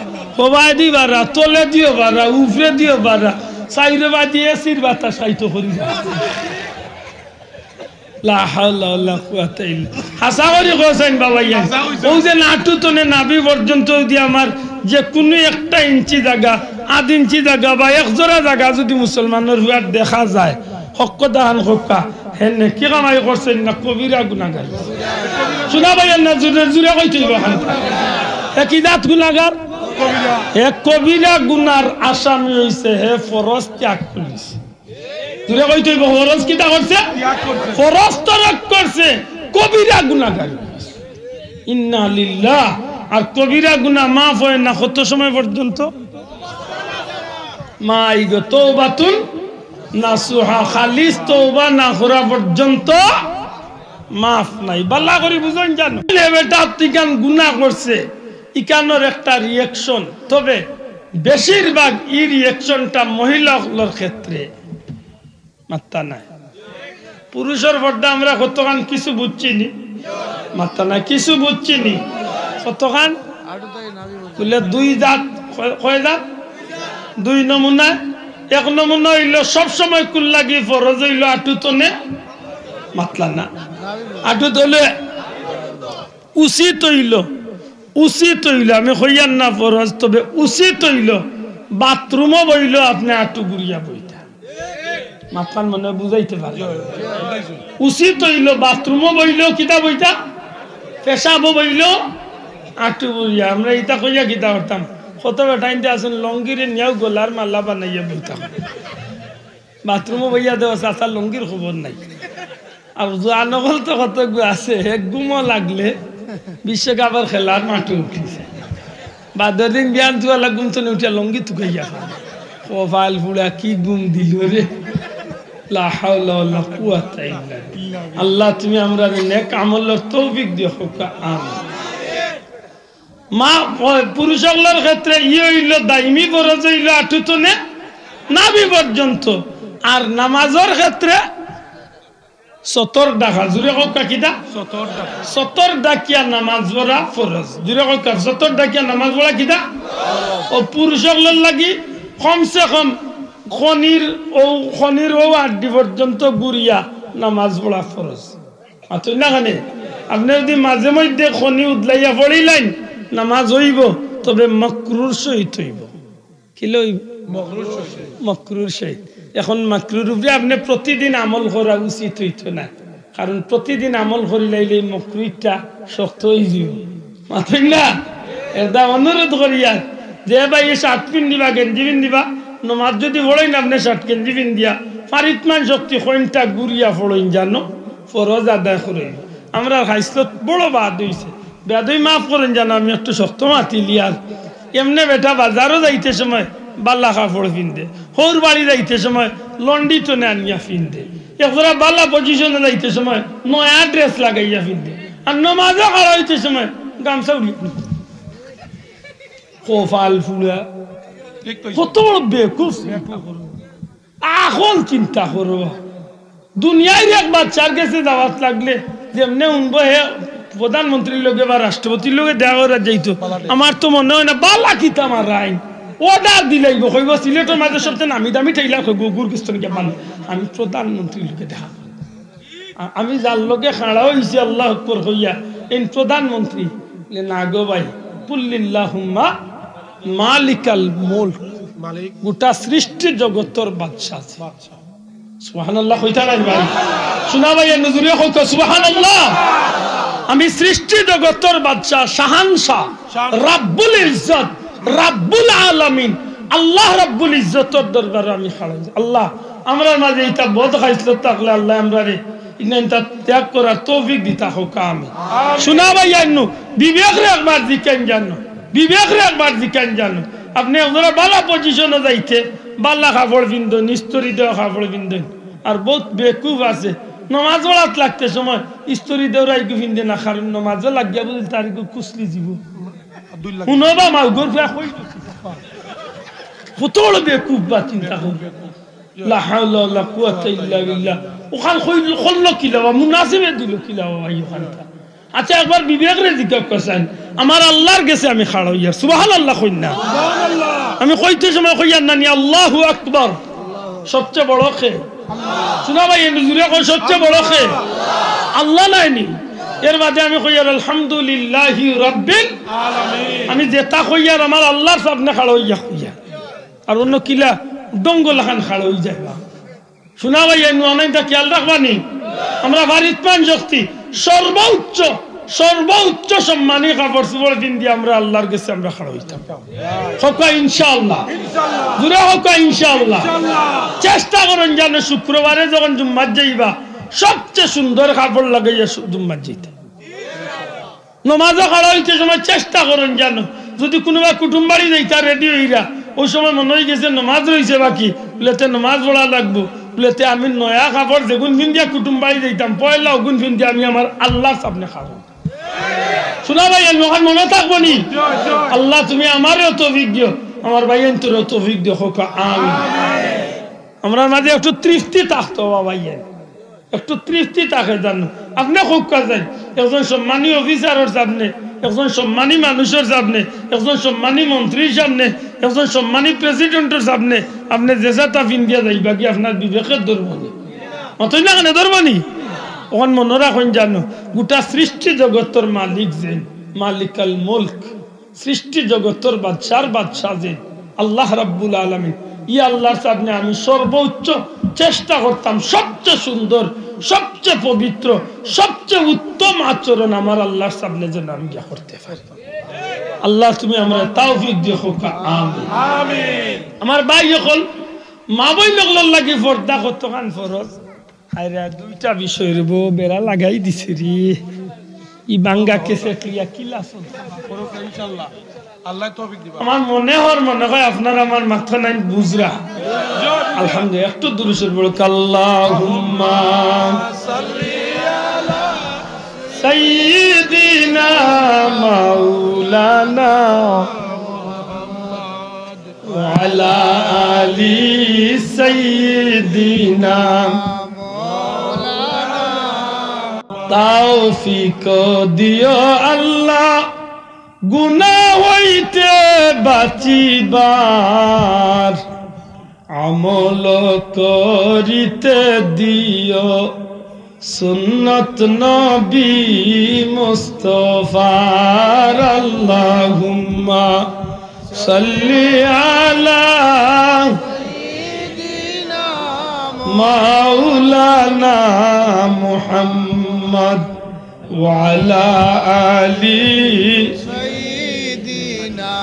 অবাদি বাড়া, তলে দিও বাড়া, উপরে দিও বাড়া, সাইরে বাদি এসির বাতা সাইতো করি হাসা করি কোসেন বাবা। ও যে নাটু তনে নাভি পর্যন্ত দিয়ে আমার যে কোনো একটা ইঞ্চি জায়গা, 8 ইঞ্চি জায়গা বা 1 জোড়া জায়গা যদি মুসলমানের হুয়ার দেখা যায়, হক দাহান হকা হেনে কি কামাই করছেন না কবিরা গুনাহগার। শোনা ভাই না জুড়ে জুড়ে কইতে কি জাত গুনাহগার? হে কবিরা গুনার আসামি হইছে, হে ফরজ ত্যাগ করেছে। জুড়ে কইতে ফরজ কিটা করছে? ফরজ ত্যাগ করছে, কবিরা গুনাহগার। ইন্না লিল্লাহ। আর কবিরা গুনাহ মাফ হয় না কত সময় পর্যন্ত? মাই গো তওবাতুন নাসুহা, খালিস তওবা না করা পর্যন্ত মাফ নাই। বাল্লা করে বুঝেন জানো বেটা ইকান গুনাহ করছে, ইকানোর একটা রিয়াকশন, তবে বেশিরভাগ এই রিয়াকশনটা মহিলাগুলোর ক্ষেত্রে মাত্তা নাই। পুরুষের পর্দা আমরা কতখান কিছু বুঝছিনি, মাত্তা নাই কিছু বুঝছিনি। কতখান বলে দুই জাত, কয় জাত? দুই নমুনা। এক নমুনা হইল সবসময় কুল লাগি ফরজ হইল আটু তনে মাতলা না, আটু তলে উচিত হইল, উচিত হইল, আমি হইয়ার না ফরজ, তবে উচিত হইল বাথরুমও বইল আপনি আটু গুড়িয়া বইটা মাতলান মনে বুঝাইতে পারে। উচিত হইল বাথরুমও বইল কিতা বইটা, পেশাবও বইল আটু বুড়িয়া। আমরা ইটা কইয়া কিতা করতাম, কত বেটাইতে আসেন লঙ্গিরে নিয়েও গোলার মাল্লা বানাইয়া বইতাম, বাথরুমও বইয়া দেওয়া চাষা লঙ্গির খবর নাই। আর আনগল তো কত আছে, এক গুমও লাগলে বিশ্বকাপের খেলার মাঠে উঠিছে, বাদের দিন বিয়ান তুয়ালা গুম তো উঠিয়া লঙ্গি তুকাইয়া কপাল ফুড়া কি গুম দিল রে। লা হাওলা ওয়ালা কুওয়াতা ইল্লা বিল্লাহ। আল্লাহ তুমি আমরা নেক আমলের তৌফিক দিও। আমিন। মা পুরুষগুলোর ক্ষেত্রে ই হইল দাইমি ফরজ হইল আটুতনে নাভি পর্যন্ত, আর নামাজের ক্ষেত্রে 70 ডাকা জুড়ে হোক কিটা 70 ডাকিয়া নামাজ পড়া ফরজ, জুড়ে হোক 70 ডাকিয়া নামাজ পড়া কিটা। ও পুরুষগুলোর লাগি কমসে কম খনির ও আড্ডি পর্যন্ত গুড়িয়া নামাজ পড়া ফরজ। আতো না খানে আপনি যদি মাঝে মধ্যে খনি উদলাইয়া পড়িলেন নামাজ হইব, তবে মাকরুর সহিত হইব। কি লইব? মাকরুর সহিত। এখন মাকরুর উপরে আপনি প্রতিদিন আমল করা উচিত হইত না, কারণ প্রতিদিন আমল করিলে মাকরুরটা শক্ত হয়ে যাব। মাথুই না এটা অনুরোধ করিয়া যে ভাই শার্ট পিন দিবা, গেঞ্জি পিন দিবা, নমাজ যদি পড়েন আপনি শার্ট গেঞ্জি পিন দিয়া ফারিতমান শক্তি কইনটা গুড়িয়া পড়েন জানো ফরজ আদায় করেন। আমরা হাইসলত বড় বাদ হইছে, বেদই মাফ করেন জানো, আমি একটু শক্ত মাতি লিয়ার। এমনি বেটা বাজারও যাইতে সময় বাল্লা কাপড় পিনদে, হৌর বাড়ি যাইতে সময় লন্ডি টনে আনিয়া পিনদে, একজোড়া বাল্লা পজিশনে যাইতে সময় নয়া ড্রেস লাগাইয়া পিনদে, আর নমাজও খাড়া হইতে সময় গামছা উড়ি কপাল ফুলা। কত বড় বেকুফ! এখন চিন্তা করো, দুনিয়ায় এক বাচ্চার কাছে দাওয়াত লাগলে যেমনি উনবো হে প্রধানমন্ত্রীর লোকে বা রাষ্ট্রপতির লোকে দেখা করা যাইতো, আমার তো মনে হয় না বালা কিতা আমার আইন অর্ডার দিলাইব কইব সিলেটের মাঝে সবচেয়ে নামি দামি ঠাইলা গুগুর কিস্তনকে মান আমি প্রধানমন্ত্রীর লোকে দেখা। আমি যার লোকে খাড়া হয়েছি আল্লাহ আকবার হইয়া এই প্রধানমন্ত্রী না গো ভাই, কুল্লিল্লাহুম্মা মালিকাল মুলক, মালিক গোটা সৃষ্টি জগতের বাদশা। সুবহানাল্লাহ কইতা নাই ভাই? শোনা ভাই নজরে কইতো সুবহানাল্লাহ। আমি সৃষ্টি জগতের বাদশা, শাহানশাহ, রাব্বুল ইজ্জত, রাব্বুল আলামিন, আল্লাহ রাব্বুল ইজ্জতের দরবারে আমি খাড়া। আল্লাহ আমরা মাঝে এটা বদ খাইছিল থাকলে আল্লাহ আমরা রে ইনানটা ত্যাগ করার তৌফিক দিতা হোক। আমি শোনা ভাই জানো বিবেক রে একবার জিকেন জানো, বিবেক রে একবার জিকেন জানো। আপনি ওরা বালা পজিশনে যাইতে বাল্লা কাপড় পিনতেন, ইস্তরি দেওয়া কাপড় পিনতেন, আর বহুত বেকুফ আছে নমাজ পড়াত লাগতে সময় ইস্তরি দেওয়া ইগু পিনতে না, কারণ নমাজও লাগিয়া বুঝি তার ইগু কুসলি যাব শুনবা মাউগর ফিয়া কই কত বড় বেকুফ বা চিন্তা করবে। লা হাওলা ওয়ালা কুওয়াতা ইল্লা বিল্লাহ। ওখান কইল খল্ল কিলাবা মুনাসিবে দিল কিলাবা ভাই ওখানটা। আচ্ছা একবার বিবেক রে জিজ্ঞাসা করছেন, আমার আল্লাহর কাছে আমি খাড়া হইয়া সুবহানাল্লাহ কই না, সুবহানাল্লাহ আমি কইতে সময় কইয়া না নি আল্লাহু আকবার, সবচেয়ে বড় কে শোনা ভাই জুরে কই সবচেয়ে বড় কে আল্লাহ নাইনি। এর বাদে আমি কইয়ার আলহামদুলিল্লাহি রাব্বিল আলামিন, আমি যেটা কইয়ার আমার আল্লাহর সামনে খাড়া হইয়া কইয়া, আর অন্য কিলা ডঙ্গল খান খাড়া হই যাইবা। শোনা ভাই অনেকটা খেয়াল রাখবানি, আমরা ভারিতমান শক্তি সর্বোচ্চ সর্বোচ্চ সম্মানী কাপড় চোপড় দিন দিয়ে আমরা আল্লাহর কাছে আমরা খাড়া হইতাম। হকা ইনশাআল্লাহ, জুড়ে হকা ইনশাআল্লাহ। চেষ্টা করেন যেন শুক্রবারে যখন জুম্মাত যাইবা সবচেয়ে সুন্দর কাপড় লাগাইয়া জুম্মাত যাইতে, নমাজও খাড়া হইতে সময় চেষ্টা করেন যেন যদি কোনোবা কুটুম বাড়ি যাইতা রেডি হইরা ওই সময় মনে হয়ে গেছে নমাজ রয়েছে বাকি বলেতে নমাজ পড়া লাগবো বলেতে আমি নয়া কাপড় যেগুন ফিন্দিয়া কুটুম বাড়ি দিতাম পয়লা ওগুন ফিন্দিয়া আমি আমার আল্লাহর সামনে খাবো শোনা ভাই মহান মনে থাকবো নি আল্লাহ তুমি আমারও তৌফিক দিও আমার ভাই তোরও তৌফিক দিও হোক আমিন আমরা মাঝে একটু তৃপ্তি থাকতো ভাই একটু তৃপ্তি থাকে জানো আপনি খুব কাজেন একজন সম্মানী অফিসারের সামনে একজন সম্মানী মানুষের সামনে একজন সম্মানী মন্ত্রীর সামনে একজন সম্মানী প্রেসিডেন্টের সামনে আপনি জেসাটা ফিন্দিয়া যাইবা কি আপনার বিবেকের ধরবনি অতই না কেন ধরবনি ওখান মনে রাখুন জানো গোটা সৃষ্টি জগতের মালিক যে মালিকাল মুলক সৃষ্টি জগতের বাদশাহ যে আল্লাহ রাব্বুল আলামিন ই আল্লাহর সামনে আমি সর্বোচ্চ চেষ্টা করতাম সবচেয়ে সুন্দর সবচেয়ে পবিত্র সবচেয়ে উত্তম আচরণ আমার আল্লাহর সামনে যেন আমি গিয়া করতে পারি আল্লাহ তুমি আমরা তৌফিক দিও আমিন আমিন আমার ভাই হল মা বই লগলার লাগি পর্দা কতখান ফরজ আরে দুইটা বিষয় রে বেড়া লাগাই দিছি রে ই বাঙ্গা কেসে ক্লিয়া কিলা করব ইনশাআল্লাহ আল্লাহ তৌফিক দিবা আমার মনে হয় আপনার আমার মাথা নাই বুঝরা আলহামদুলিল্লাহ একটু দুরূদ পড়ো আল্লাহুম্মা সাল্লি আলা সাইয়্যিদিনা মাওলানা ওয়া আলা আলি সাইয়্যিদিনা তৌফিক দিও আল্লাহ গুনাহ হইতে বাঁচিবার আমল করিতে দিও সুন্নত নবী মুস্তাফার আল্লাহুম্মা সাল্লি আলা সাইয়্যিদিনা মাওলানা মুহাম্মদ ওয়া আলা আলি সাইয়্যিদিনা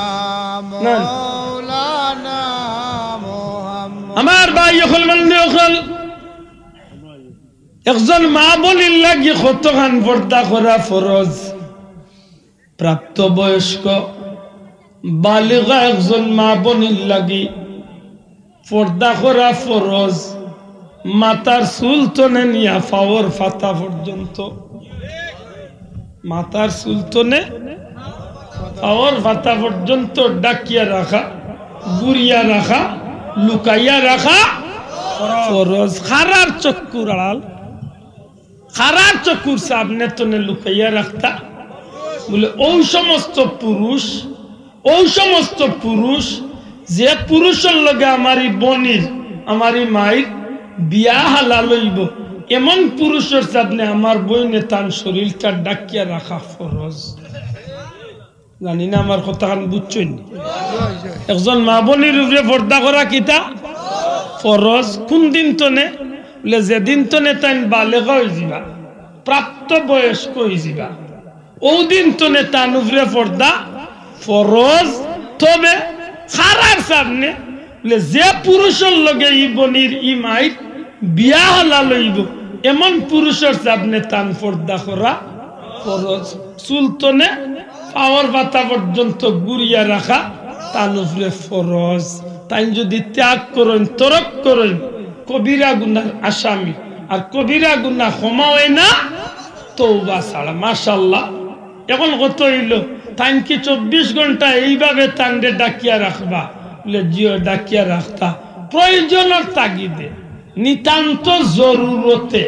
মাওলানা মুহাম্মদ আমার ভাই হল বন্ধু হল একজন মা বলির লাগি কতখান পর্দা করা ফরজ প্রাপ্ত বয়স্ক বালিগা একজন মা বলির লাগি পর্দা করা ফরজ মাথার চুল তনে নিয়া পাওয়ার ফাতা পর্যন্ত মাথার চুল তনে পাওয়ার ফাতা পর্যন্ত ডাকিয়া রাখা গুড়িয়া রাখা লুকাইয়া রাখা ফরজ খারার চক্কুর আড়াল খারার চক্কুর সামনে তনে লুকাইয়া রাখতা বলে ওই সমস্ত পুরুষ যে পুরুষের লগে আমারই বনির আমারই মায়ের বিয়া হালাল হইব এমন পুরুষের সামনে আমার বইনে তার শরীরটা ডাকিয়া রাখা ফরজ জানি না আমার কথাখান বুঝছেন একজন মা বনির উপরে পর্দা করা কিতা ফরজ কোন দিন তনে বলে যেদিন তনে তাই বালেগা হয়ে যাবা প্রাপ্ত বয়স্ক হয়ে যাবা ও দিন তনে তার উপরে পর্দা ফরজ তবে খারার সামনে বলে যে পুরুষের লগে ই বনির ই মাই বিয়া হালাল হইব এমন পুরুষের সামনে তান পর্দা করা ফরজ চুলতনে পাওয়ার পাতা পর্যন্ত গুড়িয়া রাখা তার উপরে ফরজ তাই যদি ত্যাগ করেন তরক করেন কবিরা গুনার আসামি আর কবিরা গুনাহ ক্ষমা হয় না তওবা ছাড়া মাশাআল্লাহ এখন কত হইল তাই কি 24 ঘন্টা এইভাবে তান্ডে ডাকিয়া রাখবা বলে জিও ডাকিয়া রাখতা প্রয়োজনের তাগিদে নিতান্ত জরুরতে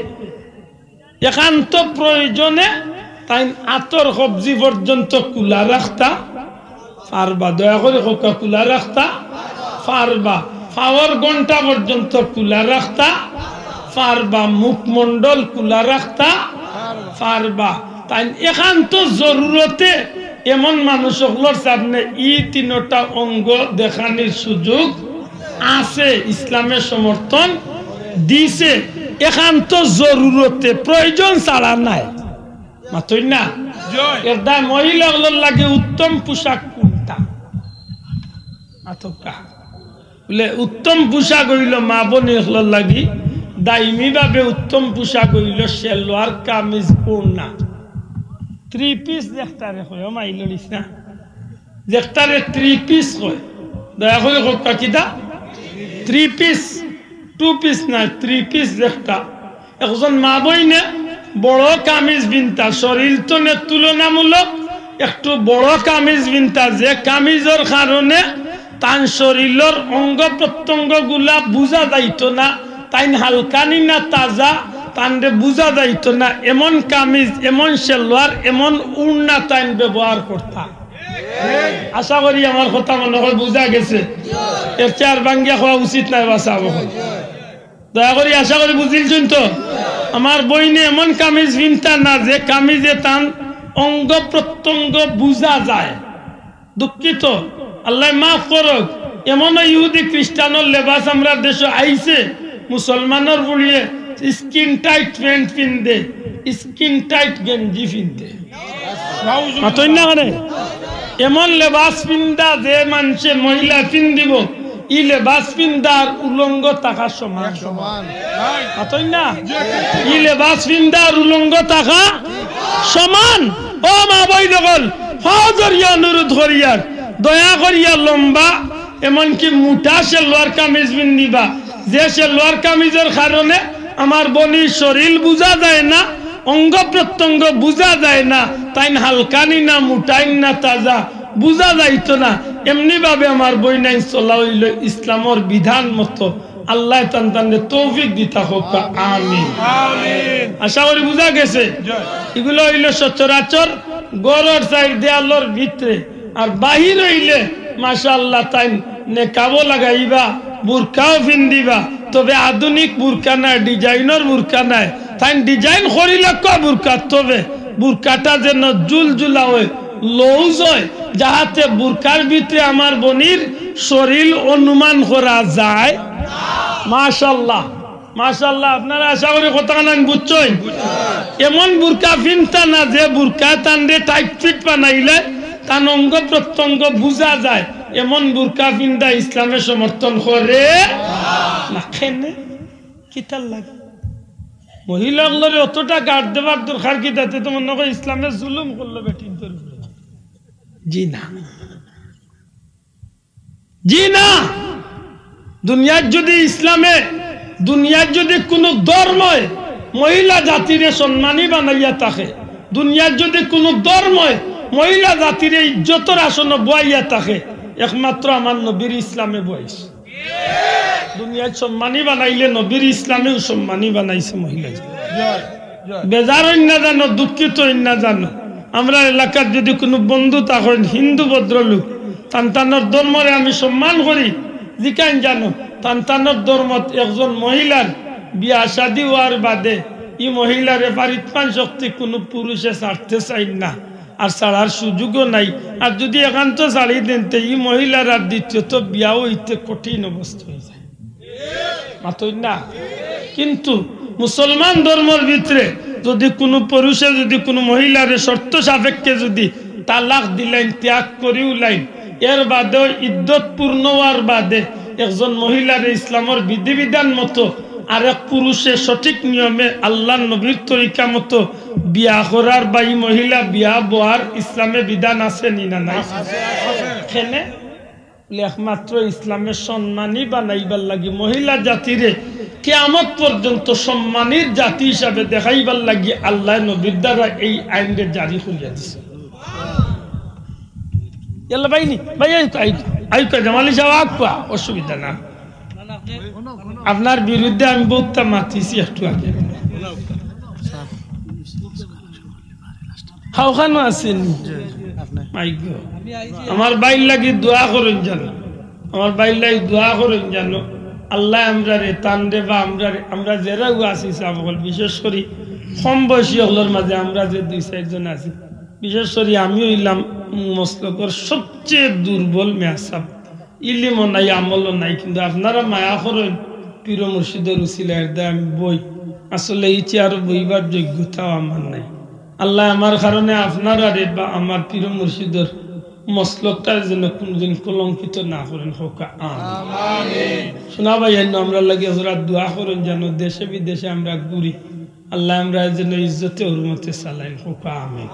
একান্ত প্রয়োজনে তাই আতর সবজি পর্যন্ত কুলা রাখতা পারবা দয়া করে কোকা কুলা রাখতা পারবা পাওয়ার ঘন্টা পর্যন্ত কুলা রাখতা পারবা মুখমণ্ডল কুলা রাখতা পারবা তাই একান্ত জরুরতে এমন মানুষগুলোর সামনে ই তিনটা অঙ্গ দেখানোর সুযোগ আছে ইসলামের সমর্থন দিছে একান্ত জরুরতে প্রয়োজন ছাড়া নাই মাতই না এটা মহিলাগুলোর লাগে উত্তম পোশাক কোনটা আতকা বলে উত্তম পোশাক হইল মা বোনের লাগি দাইমি ভাবে উত্তম পোশাক হইল সেলোয়ার কামিজ ওড়না 3 পিস দেখতারে হয় মাইল লিস না দেখতারে 3 পিস হয় দয়া করে কোকা কিতা 3 পিস 2 পিস না 3 পিস একটা একজন মা বইনে বড় কামিজ বিনতা শরীর তো তুলনামূলক একটু বড় কামিজ বিনতা যে কামিজের কারণে তান শরীরের অঙ্গ প্রত্যঙ্গ গুলা বুঝা যাইতো না তাই হালকানি না তাজা তানরে বুঝা যাইতো না এমন কামিজ এমন সেলোয়ার এমন উড়না তাইন ব্যবহার করতা আশা করি আমার কথা মনে হয় বুঝা গেছে এর চার ভাঙ্গিয়া খাওয়া উচিত নাই বাসা দয়া করি আশা করি বুঝিলছেন তো আমার বইনে এমন কামিজ বিনতা না যে কামিজে তান অঙ্গ প্রত্যঙ্গ বুঝা যায় দুঃখিত আল্লাহ মাফ করুক এমন ইহুদি খ্রিস্টানের লেবাস আমরা দেশে আইছে মুসলমানের বলিয়ে স্কিন টাইট প্যান্ট পিনদে স্কিন টাইট গেঞ্জি পিনদে মাতই না মানে এমন লেবাস পিন্দা যে মানুষে মহিলা পিন দিব ই লেবাস পিন্দার উলঙ্গ থাকা সমান মাতই না ই লেবাস পিন্দার উলঙ্গ থাকা সমান ও মা বই লগল হজরিয়া অনুরোধ করিয়ার দয়া করিয়া লম্বা এমনকি মোটা সেলোয়ার কামিজ পিন্দিবা যে সেলোয়ার কামিজের কারণে আমার বনির শরীর বুঝা যায় না অঙ্গ প্রত্যঙ্গ বুঝা যায় না তাই হালকানি না মোটাইন না তাজা বুঝা যাইতো না এমনি ভাবে আমার বই নাই চলা হইল ইসলামর বিধান মতো আল্লাহ তান্তানরে তৌফিক দিতা হোক আমিন আশা করি বুঝা গেছে এগুলো হইল সচরাচর গড়ের সাইড দেয়ালের ভিতরে আর বাহির হইলে মাশাআল্লাহ তাই নেকাবো লাগাইবা বুরকাও পিন্দিবা তবে আধুনিক বুরকা নাই ডিজাইনের বুরকা নাই তাই ডিজাইন করিলে বুরকা তবে বুরকাটা যেন জুলজুলা হয় লউজ হয় যাহাতে বুরকার ভিতরে আমার বনির শরীর অনুমান করা যায় মাশাআল্লাহ মাশাআল্লাহ আপনারা আশা করি কথা নান বুঝছেন এমন বুরকা পিনতা না যে বুরকা তানরে টাইট ফিট বানাইলে তান অঙ্গ প্রত্যঙ্গ বুঝা যায় এমন বুরকা পিন্দা ইসলামে সমর্থন করে না কেনে কিতাল লাগে মহিলাগুলোরে অতটা গার্ড দেবার দরকার কি তাতে তো মনে হয় ইসলামে জুলুম করলো বেটিন তোর জি না জি না দুনিয়ার যদি ইসলামে দুনিয়ার যদি কোনো ধর্ম মহিলা জাতিরে সম্মানী বানাইয়া থাকে দুনিয়ার যদি কোনো ধর্ম মহিলা জাতির ইজ্জতের আসন বইয়া থাকে একমাত্র আমার নবীর ইসলামে বয়স দুনিয়ার সম্মানী বানাইলে নবীর ইসলামেও সম্মানী বানাইছে মহিলা বেজার না জানো দুঃখিত না জানো আমরা এলাকার যদি কোনো বন্ধু থাকেন হিন্দু ভদ্রলোক তান্তানোর ধর্মরে আমি সম্মান করি জিকান জানো তান্তানোর ধর্মত একজন মহিলার বিয়া শাদী হওয়ার বাদে ই মহিলারে পারিত্রাণ শক্তি কোনো পুরুষে ছাড়তে চাই না আর ছাড়ার সুযোগও নাই আর যদি একান্ত ছাড়ি দেন ই মহিলার আর দ্বিতীয়ত বিয়াও হইতে কঠিন অবস্থা হয়ে যায় মাতই না কিন্তু মুসলমান ধর্মের ভিতরে যদি কোনো পুরুষে যদি কোনো মহিলারে শর্ত সাপেক্ষে যদি তালাক দিলেন ত্যাগ করিও লাইন এর বাদেও ইদ্যত পূর্ণ হওয়ার বাদে একজন মহিলারে ইসলামের বিধিবিধান মতো আরেক পুরুষে সঠিক নিয়মে আল্লাহ নবীর তরিকা মতো বিয়া করার বা এই মহিলা বিয়া বোয়ার ইসলামে বিধান আছে নি না নাই এখানে একমাত্র ইসলামের সম্মানী বানাইবার লাগি মহিলা জাতিরে কিয়ামত পর্যন্ত সম্মানীর জাতি হিসাবে দেখাইবার লাগি আল্লাহ নবীর দ্বারা এই আইনটা জারি করিয়া দিছে এলা ভাইনি ভাই আইকা জামালি সাহেব অসুবিধা না আপনার বিরুদ্ধে আমি বহুত মাতিছি একটু আগে হাওখানো আছেন আমার বাইর লাগি দোয়া করেন জানো আমার বাইর লাগি দোয়া করেন জানো আল্লাহ আমরা রে তান্ডে বা আমরা যারাও আছি সাবল বিশেষ করে কম বয়সী হলোর মাঝে আমরা যে 2-4 আছি বিশেষ করে আমি হইলাম মসলকর সবচেয়ে দুর্বল মেয়াসাব ইলিমও নাই আমলও নাই কিন্তু আপনারা মায়া করেন পীর মুর্শিদের উসিলার দা আমি বই আসলে এই চেয়ার বইবার যোগ্যতাও আমার নাই আল্লাহ আমার কারণে আপনারা রে বা আমার পীর মুর্শিদের মসলকটার জন্য কোনদিন কলঙ্কিত না করেন হোক আমিন শোনা ভাই আমরা লাগে হযরত দোয়া করেন যেন দেশে বিদেশে আমরা ঘুরি আল্লাহ আমরা যেন ইজ্জতে হুরমতে চালাইন হোক আমিন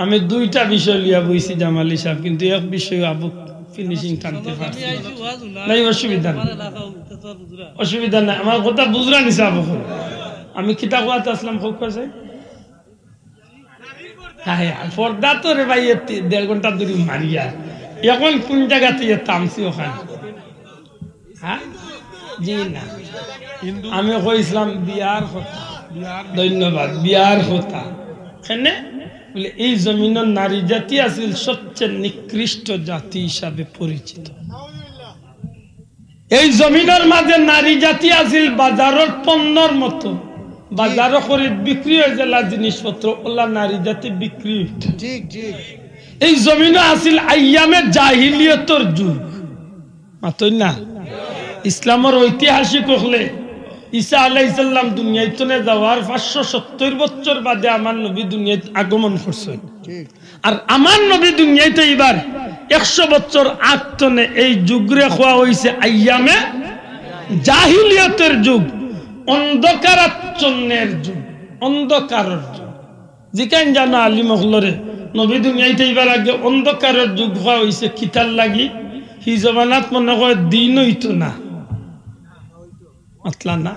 আমি 2টা বিষয় লিয়া বইছি জামালি সাহেব কিন্তু এক বিষয় আবু ফিনিশিং টানতে পারছি নাই, অসুবিধা নেই, অসুবিধা নাই। আমার কথা বুঝরা নিছে আবহাওয়া। আমি কিতা কোয়াতে আসলাম খুব কাছে পর্দা তো রে ভাই 1.5 ঘন্টা ধরে মারিয়া এখন কোন জায়গাতে তামসি ওখানে? হ্যাঁ জি না, আমি কইছিলাম বিয়ার কথা। ধন্যবাদ। বিয়ার কথা কেনে বলে এই জমিনের নারী জাতি আছিল সবচেয়ে নিকৃষ্ট জাতি হিসাবে পরিচিত। এই জমিনের মাঝে নারী জাতি আছিল বাজারের পণ্যর মতো। বাজারে খরিদ বিক্রি হয়ে গেল জিনিসপত্র, ওলা নারী জাতি বিক্রি হইত। এই জমিনে আছিল আইয়ামে জাহিলিয়তর যুগ। মাতই না, ইসলামের ঐতিহাসিক হলে ঈসা আলাইহিস সালাম দুনিয়াতে যাওয়ার 570 বছর বাদে আমার নবী দুনিয়াতে আগমন করছেন। আর আমার নবী দুনিয়াতে এবার 100 বছর আগতনে এই যুগরে খোয়া হইছে আইয়ামে জাহিলিয়তের যুগ, অন্ধকারাচ্ছন্নের যুগ, অন্ধকারের যুগ। যেখান জানা আলী মহলরে নবী দুনিয়াতে এবার আগে অন্ধকারের যুগ হওয়া হইছে কিতার লাগি হি জমানাত মনে হয় দিন হইতো না, মাতলা না,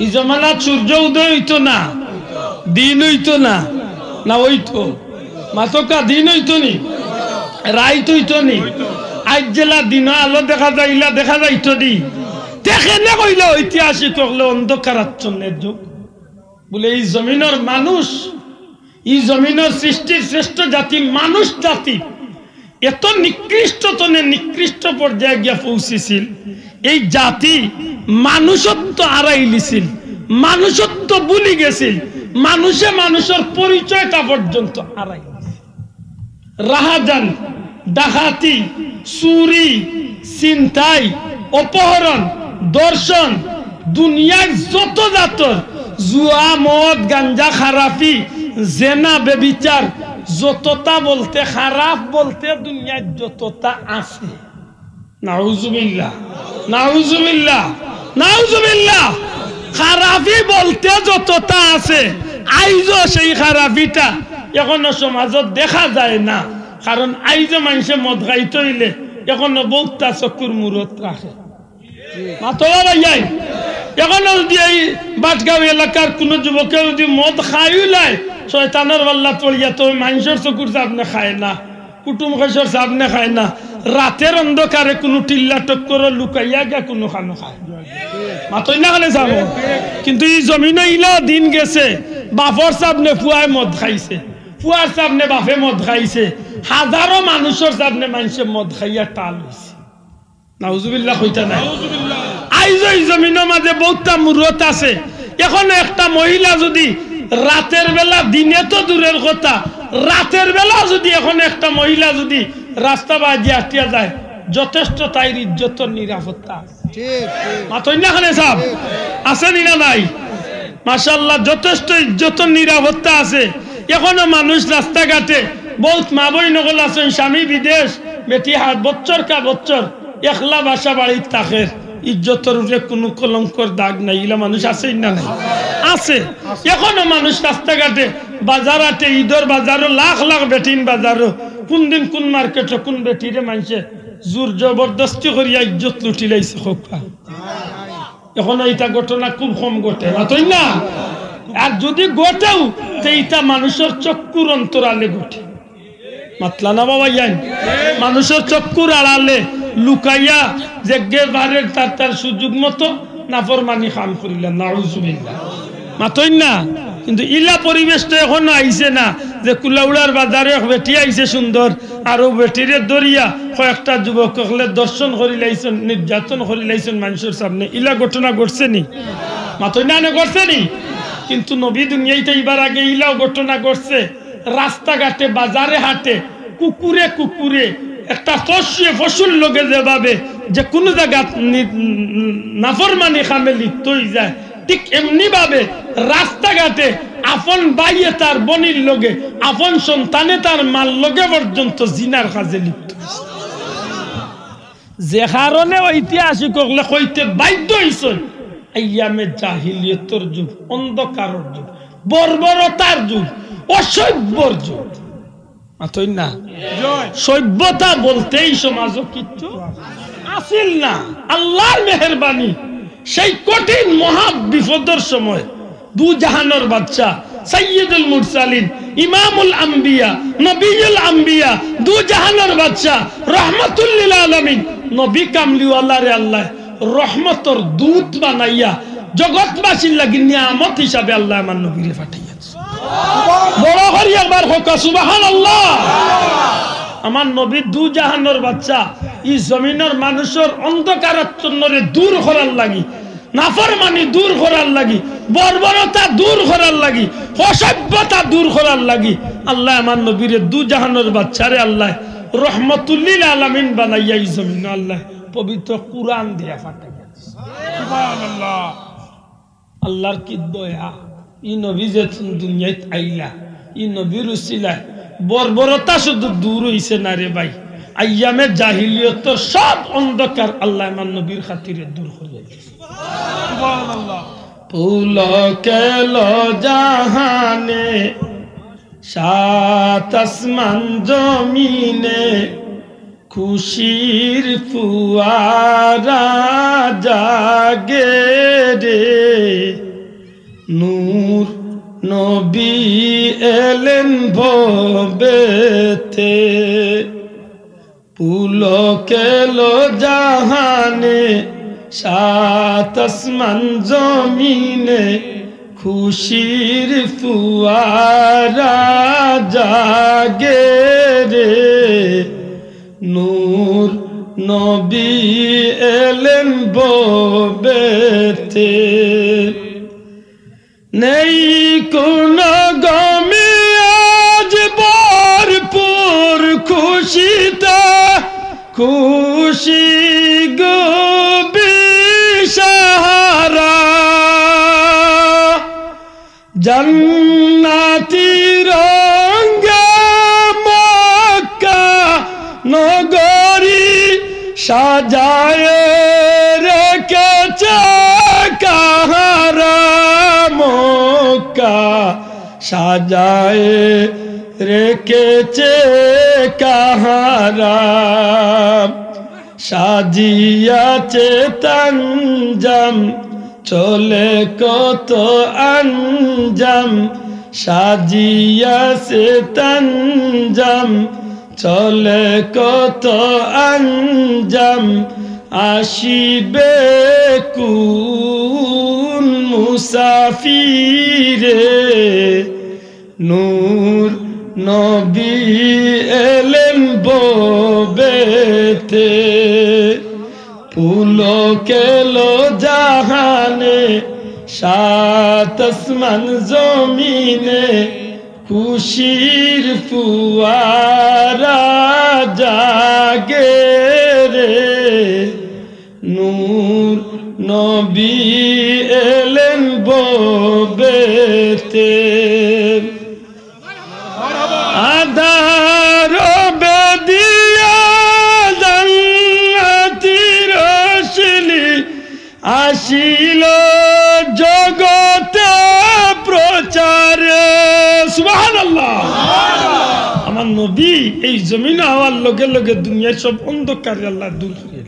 ই জমানাত সূর্য উদয় হইতো না, দিন হইতো না, না হইতো মাতকা দিন হইতো নি, রাইত হইতো নি। আজ জেলা দিন আলো দেখা যাইলা দেখা যাইতো দি দেখেনে কইল ঐতিহাসিক হলে অন্ধকারাচ্ছন্নের যুগ। বলে এই জমিনের মানুষ, এই জমিনের সৃষ্টির শ্রেষ্ঠ জাতি মানুষ জাতি এত নিকৃষ্টতনে নিকৃষ্ট পর্যায়ে গিয়া পৌঁছেছিল। এই জাতি মানুষত্ব হারাইলিছিল, মানুষত্ব ভুলি গেছিল, মানুষে মানুষের পরিচয়টা পর্যন্ত হারাই। রাহাজান, ডাকাতি, চুরি, ছিনতাই, অপহরণ, দর্শন, দুনিয়ার যত জাতর জুয়া, মদ, গাঞ্জা, খারাপি, জেনা, বেবিচার, যতটা বলতে খারাপ বলতে দুনিয়ার যতটা আছে, নাউজুবিল্লাহ নাউজুবিল্লাহ নাউজুবিল্লাহ, খারাপি বলতে যতটা আছে আইজও সেই খারাপিটা এখনো সমাজত দেখা যায় না। কারণ আইজে মানুষে মদ খাইতে হইলে এখনো বহুটা চকুর মূরত রাখে। মাতোয়াই এখনো যদি এই বাটগাঁও এলাকার কোন যুবকে যদি মদ খাইও লাই শয়তানের পাল্লা পড়িয়া তো মানুষের চকুর সামনে খায় না, কুটুম খসর সামনে খায় না, রাতের অন্ধকারে কোনো টিল্লা টক্কর লুকাইয়া গিয়া কোনো খানো খায়। মাতই না খালে যাবো। কিন্তু এই জমিনে ইলা দিন গেছে বাপর সামনে ফুয়ায় মদ খাইছে, ফুয়ার সামনে বাপে মদ খাইছে, হাজারো মানুষের সামনে মানুষে মদ খাইয়া টাল হয়েছে। নাউজুবিল্লাহ কইতা নাই। আইজ এই জমিনের মাঝে বহুতটা মূরত আছে। এখন একটা মহিলা যদি রাতের বেলা, দিনে তো দূরের কথা, রাতের বেলা যদি এখন একটা মহিলা যদি রাস্তা বাজিয়ে আটিয়া যায় যথেষ্ট তাইর ইজ্জত নিরাপত্তা মাতই না খানে সাহেব আছে না নাই? মাশাআল্লাহ যথেষ্ট ইজ্জত নিরাপত্তা আছে। এখনো মানুষ রাস্তাঘাটে বহুত মা বই নগল আছেন, স্বামী বিদেশ, বেটি 8 বছর কা বছর একলা বাসা বাড়ির থাকে, ইজ্জতের উপরে কোনো কলঙ্কর দাগ নাই। ইলা মানুষ আছে না নাই? আছে। এখনো মানুষ রাস্তাঘাটে বাজার হাটে, ঈদের বাজারও লাখ লাখ বেটিন বাজারও কোন দিন কোন মার্কেটে কোন বেটিরে মানুষে জোর জবরদস্তি করিয়া ইজ্জত লুটি লাইছে খোকা। এখনো এটা ঘটনা খুব কম ঘটে, তাই না? আর যদি ঘটেও তো এটা মানুষের চক্ষুর অন্তরালে ঘটে। মাতলা না বাবা যাই, মানুষের চক্ষুর আড়ালে লুকাইয়া যে বারের তার সুযোগ মতো নাফরমানি কাম করিলেন, নাউজুবিল্লাহ মাতই না। কিন্তু ইলা পরিবেশটা এখনো আইছে না যে কুলাউড়ার বাজারে বেটি আইছে সুন্দর, আর ও বেটিরে দরিয়া কয়েকটা যুবক হলে দর্শন করি লাইছেন, নির্যাতন করি লাইছেন মানুষের সামনে। ইলা ঘটনা ঘটছে নি? মাতই না ঘটছে নি? কিন্তু নবী দুনিয়াতে এবার আগে ইলাও ঘটনা ঘটছে। রাস্তাঘাটে, বাজারে, হাটে, কুকুরে কুকুরে একটা ফসল লোকে যেভাবে যে কোনো জায়গা নাফরমানি খামে লিপ্ত হয়ে যায়, ঠিক এমনি ভাবে রাস্তাঘাটে আপন বাইয়ে তার বনির লগে, আপন সন্তানে তার মাল লগে পর্যন্ত জিনার কাজে লিপ্ত। যে কারণে ঐতিহাসিক হলে কইতে বাধ্য হইছেন আইয়ামে জাহিলিয়তের যুগ, অন্ধকারের যুগ, বর্বরতার যুগ, অসভ্যর যুগ। আতই না সভ্যতা বলতেই সমাজ কিচ্ছু আসিল না। আল্লাহর মেহেরবানি সেই কঠিন মহা বিপদের সময় দু জাহানের বাদশা সাইয়্যিদুল মুরসালিন ইমামুল আম্বিয়া নবিয়ুল আম্বিয়া দু জাহানের বাদশা রাহমাতুল লিল আলামিন নবী কামলিওয়ালা রে আল্লাহ রহমতর দূত বানাইয়া জগৎবাসীর লাগি নিয়ামত হিসাবে আল্লাহ আমার নবীরে পাঠাইয়াছে। বড় করি একবার হোক সুবহানাল্লাহ। আমার নবী দু জাহানের বাদশা এই জমিনের মানুষের অন্ধকারাচ্ছন্নরে দূর করার লাগি, নাফরমানি দূর করার লাগি, বর্বরতা দূর করার লাগি, অসভ্যতা দূর করার লাগি আল্লাহ আমার নবীরে দু জাহানের বাদশারে আল্লাহ রহমতুল লিল আলামিন বানাইয়া এই জমিনে আল্লাহ পবিত্র কুরআন দিয়া পাঠাইয়াছে। সুবহানাল্লাহ। আল্লাহর কি দয়া, ই নবী যে দুনিয়াতে আইলা ই নবীর উসিলায় বর্বরতা শুধু দূর হইছে না রে ভাই, আইয়ামে জাহিলিয়তের সব অন্ধকার আল্লাহ আমার নবীর খাতিরে দূর করে দিয়েছে। সুবহানাল্লাহ। পুলকেল জাহানে সাত আসমান জমিনে খুশির ফুয়ারা জাগে রে, নূর নবী এলেন ভবেতে, পুলকেল জাহানে সাত আসমান জমিনে খুশির ফুয়ারা জাগে রে, নূর নবী এলেন ভবেতে, নেই কোন গমে আজ ভরপুর খুশিতে, খুশি গো বিশারা, জান্নাতি রঙে মক্কা নগরী সাজায় রেখেছে কাহারা, মক্কা সাজায় রেখেছে কাহারা, সাজিয়াছে তানজাম চলে কত আঞ্জাম, সাজিয়াছে তানজাম চলে কত আঞ্জাম, আসিবে কুন মুসাফিরে, নূর নবী এলেন ভবেতে, পুলকেল জাহানে সাত আসমান জমিনে খুশির ফুয়ারা জাগে রে, নূর নবী এলেন ভবেতে, আধার বেদিয়া জান্নাতি রোশনি আসিল জগতে প্রচারে। সুবহানাল্লাহ। আমার নবী এই জমিন হওয়ার লগে লগে দুনিয়ার সব অন্ধকার আল্লাহ দূর করে।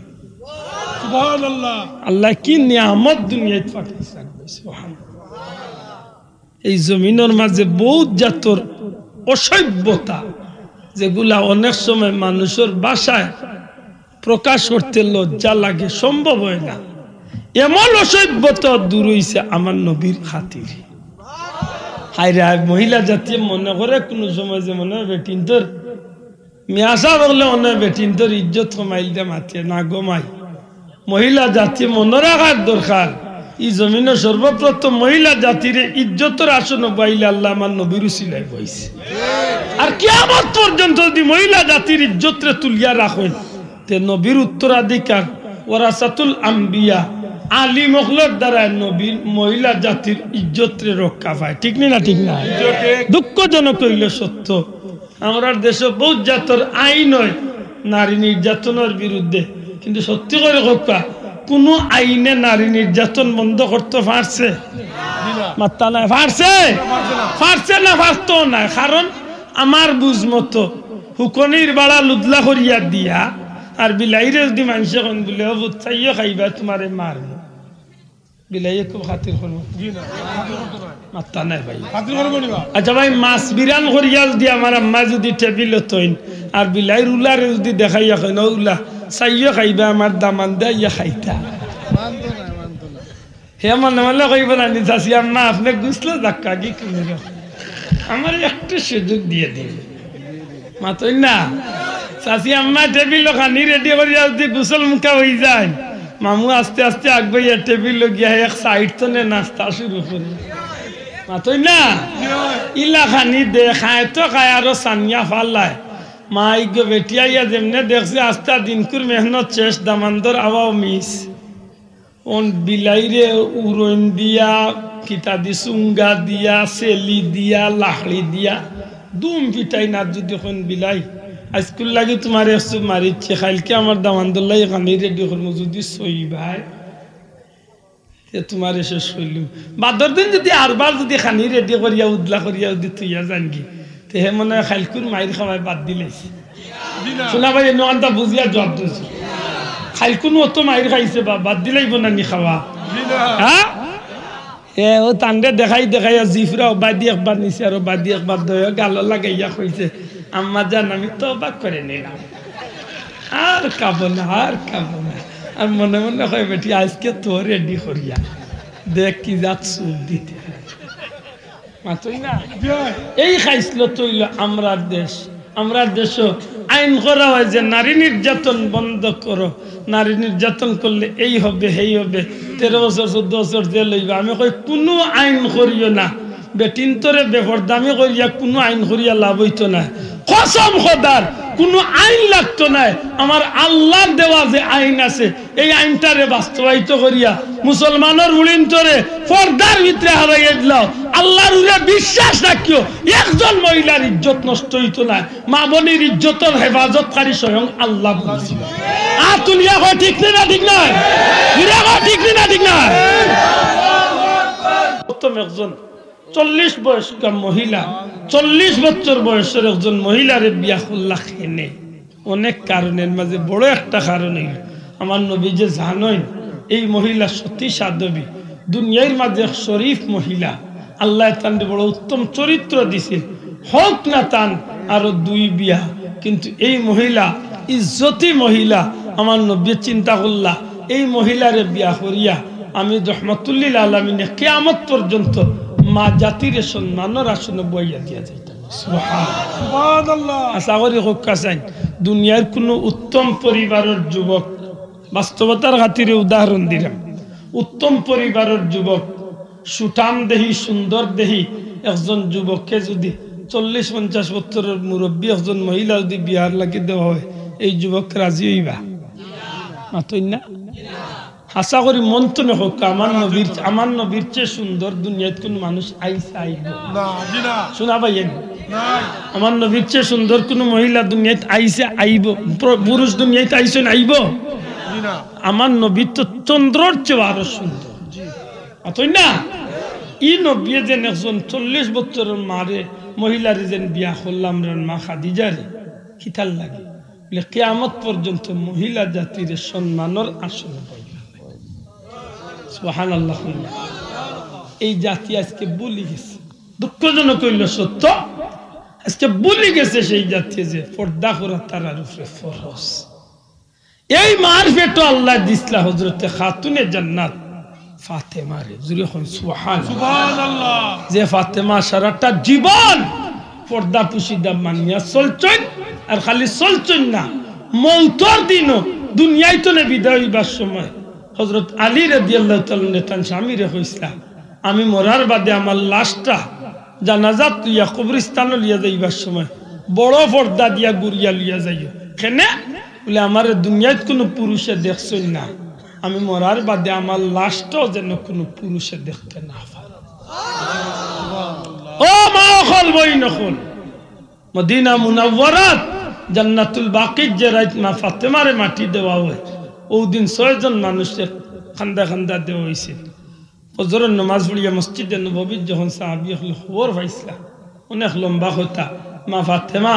সুবহানাল্লাহ। আল্লাহ কি নিয়ামত দুনিয়ায় পাঠিয়েছে। সুবহানাল্লাহ। এই জমিনের মাঝে বহুত জাতর অসভ্যতা যেগুলা অনেক সময় মানুষের ভাষায় প্রকাশ করতে লজ্জা লাগে, সম্ভব হয় না, এমন অসভ্যতা দূর হইছে আমার নবীর খাতিরে। হায় রে, মহিলা জাতি মনে করে কোনো সময় যে মনে হয় বেটিন তোর মিয়াসা বললে মনে হয় বেটিন তোর ইজ্জত কমাইল দে মাতিয়ে না গমাই। মহিলা জাতি মনে রাখার দরকার, এই জমিনে সর্বপ্রথম মহিলা জাতির ইজ্জতের আসন বাইলে আল্লাহ আমার নবীর উসিলায় বইছে। আর কিয়ামত পর্যন্ত যদি মহিলা জাতির ইজ্জতরে তুলিয়া রাখেন তে নবীর উত্তরাধিকার ওয়ারাসাতুল আম্বিয়া আলী মখলর দ্বারা নবীর মহিলা জাতির ইজ্জতরে রক্ষা পায়। ঠিক না? ঠিক না? দুঃখজনক হইল সত্য, আমরা দেশে বহুত জাতর আইন হয় নারী নির্যাতনের বিরুদ্ধে, কিন্তু সত্যি করে কথা কোন আইনে নারী নির্যাতন বন্ধ করতে পারছে? মাত্তা নাই। পারছে? পারছে না? পারতো না। কারণ আমার বুঝ মতো হুকনির বাড়া লুদলা করিয়া দিয়া আর বিলাইরে যদি মানুষে কোন বলে চাইও খাইবা তোমারে মারব বিলাইয়ে খুব খাতির করবো মাত্তা নাই ভাই আচ্ছা ভাই মাছ বিরান করিয়া যদি আমার আম্মা যদি টেবিল তৈন আর বিলাই উলারে যদি দেখাইয়া কেন উলা চাইও খাইবা আমার দামান দিয়া খাইতা হে মনে মনে কইব না চাষি আম্মা আপনি গুছলো ধাক্কা কি কিনে আমার একটু সুযোগ দিয়ে দিন মাতই না চাষি আম্মা টেবিল খানি রেডি করিয়া যদি গুসল মুখা হয়ে যায় মামু আস্তে আস্তে আগবাইয়া টেবিল গিয়া এক সাইড তো নাস্তা শুরু করে মাতই না ইলা খানি দে খায় তো খায় আরো সানিয়া ফাল্লায় মা ইগো বেটিয়াইয়া যেমনে দেখছে আস্তা দিনকুর মেহনত শেষ দামান্দর আওয়াও মিস ওন বিলাইরে উড়ন দিয়া কিতা দি সুঙ্গা দিয়া সেলি দিয়া লাহড়ি দিয়া দুম পিটাই না যদি কোন বিলাই আজকুল লাগি তোমার একশো মারিচ্ছে খাইলকে আমার দামান্দুল্লাহ খানি রেডি করবো যদি সই ভাই তোমার এসে শৈলুম বাদর দিন যদি আরবার যদি খানি রেডি করিয়া উদলা করিয়া যদি তুইয়া জানগি তে হে মনে হয় খাইলকুর মায়ের খাওয়াই বাদ দিলেছি শোনা ভাই এনটা বুঝিয়া জব দিয়েছি খাইলকুন অত মায়ের খাইছে বা বাদ দিলেইব না নি খাওয়া হ্যাঁ এ ও তান্ডে দেখাই দেখাইয়া জিফরাও বাদি একবার নিছে আর বাদি একবার দয়া গাল লাগাইয়া কইছে আম্মা জান আমি তো অবাক করে নিলাম আর কাবো না আর কাবো না আর মনে মনে হয় বেটি আজকে তো রেডি করিয়া দেখ কি যাত সুখ দিতে মাতই না এই খাইছিল তৈল আমরার দেশ আমরার দেশ আইন করা হয় যে নারী নির্যাতন বন্ধ করো নারী নির্যাতন করলে এই হবে সেই হবে 13 বছর 14 বছর জেল হইবে আমি কই কোনো আইন করিও না বেটিন তোরে বেপরদামি করিয়া কোনো আইন করিয়া লাভ হইতো না কসম খোদার কোনো আইন লাগতো না আমার আল্লাহর দেওয়া যে আইন আছে এই আইনটারে বাস্তবায়িত করিয়া মুসলমানের উড়িন তোরে পর্দার ভিতরে হারাইয়া দিলাও আল্লাহর উপরে বিশ্বাস রাখিও একজন মহিলার ইজ্জত নষ্ট হইতো না মা বোনের ইজ্জতের হেফাজতকারী স্বয়ং আল্লাহ বলছিল তুলিয়া হয় ঠিক না ঠিক না ঠিক না ঠিক না প্রথম একজন 40 বয়স্ক মহিলা 40 বছর বয়সের একজন মহিলারে বিয়া করলা খেনে অনেক কারণের মাঝে বড় একটা কারণ আমার নবী যে জানেন এই মহিলা সতী সাধবী দুনিয়ার মাঝে শরীফ মহিলা আল্লাহ তান বড় উত্তম চরিত্র দিছে হোক না তান আরো 2 বিয়া কিন্তু এই মহিলা ইজ্জতি মহিলা আমার নবী চিন্তা করলা এই মহিলারে বিয়া করিয়া আমি রহমাতুল্লিল আলামিনে কিয়ামত পর্যন্ত মা জাতির সম্মানের আসনে বইয়া দিয়া যাইতাম সুবহানাল্লাহ আশা করি হক্কা চাই দুনিয়ার কোনো উত্তম পরিবারের যুবক বাস্তবতার খাতিরে উদাহরণ দিলাম উত্তম পরিবারের যুবক সুঠাম দেহি সুন্দর দেহি একজন যুবককে যদি 40-50 বছরের মুরব্বী একজন মহিলা যদি বিয়ার লাগি দেওয়া হয় এই যুবক রাজি হইবা মাতই না আশা করি মন তো হোক আমার নবীর চেয়ে সুন্দর দুনিয়াত কোন মানুষ আইসা আইব শোনা ভাই আমার নবীর চেয়ে সুন্দর কোন মহিলা দুনিয়াত আইসে আইব পুরুষ দুনিয়াত আইসেন আইব আমার নবী তো চন্দ্রর চেয়ে আরো সুন্দর মাতই না ই নবী যেন একজন 40 বছরের মারে মহিলারে যেন বিয়া করলাম মা খাদিজারে খিতাল লাগে বলে কিয়ামত পর্যন্ত মহিলা জাতির সম্মানের আসন সুবহানাল্লাহ এই জাতি আজকে ভুলে গেছে দুঃখজনক হইল সত্য আজকে ভুলে গেছে সেই জাতি যে পর্দা করা তার উপরে ফরজ এই মারফেট আল্লাহ দিসলা হযরতে খাতুনে জান্নাত ফাতেমারে জুরে হন সুবহানাল্লাহ যে ফাতেমা সারাটা জীবন পর্দা পুশিদা মানিয়া চলছেন আর খালি চলছেন না মৌতের দিনও দুনিয়ায় তো না বিদায় হইবার সময় হযরত আলী রাদিয়াল্লাহু তাআলা নেতান স্বামীরে কইছিল আমি মরার বাদে আমার লাশটা জানাজাত লিয়া কবরস্থানে লিয়া যাইবার সময় বড় পর্দা দিয়া গুরিয়া লিয়া যাইও কেনে বলে আমার দুনিয়ায় কোনো পুরুষে দেখছই না আমি মরার বাদে আমার লাশটাও যেন কোনো পুরুষে দেখতে না পারে ও মা হল বই নখল মদিনা মুনাওয়ারাত জান্নাতুল বাকির যে রাত মা ফাতেমারে মাটি দেওয়া হয় ওই দিন 6 জন মানুষের খান্দা খান্দা দেওয়া হয়েছে ফজরের নামাজ পড়িয়া মসজিদে নববীর যখন সাহাবী হল খবর পাইছিলা অনেক লম্বা কথা মা ফাতেমা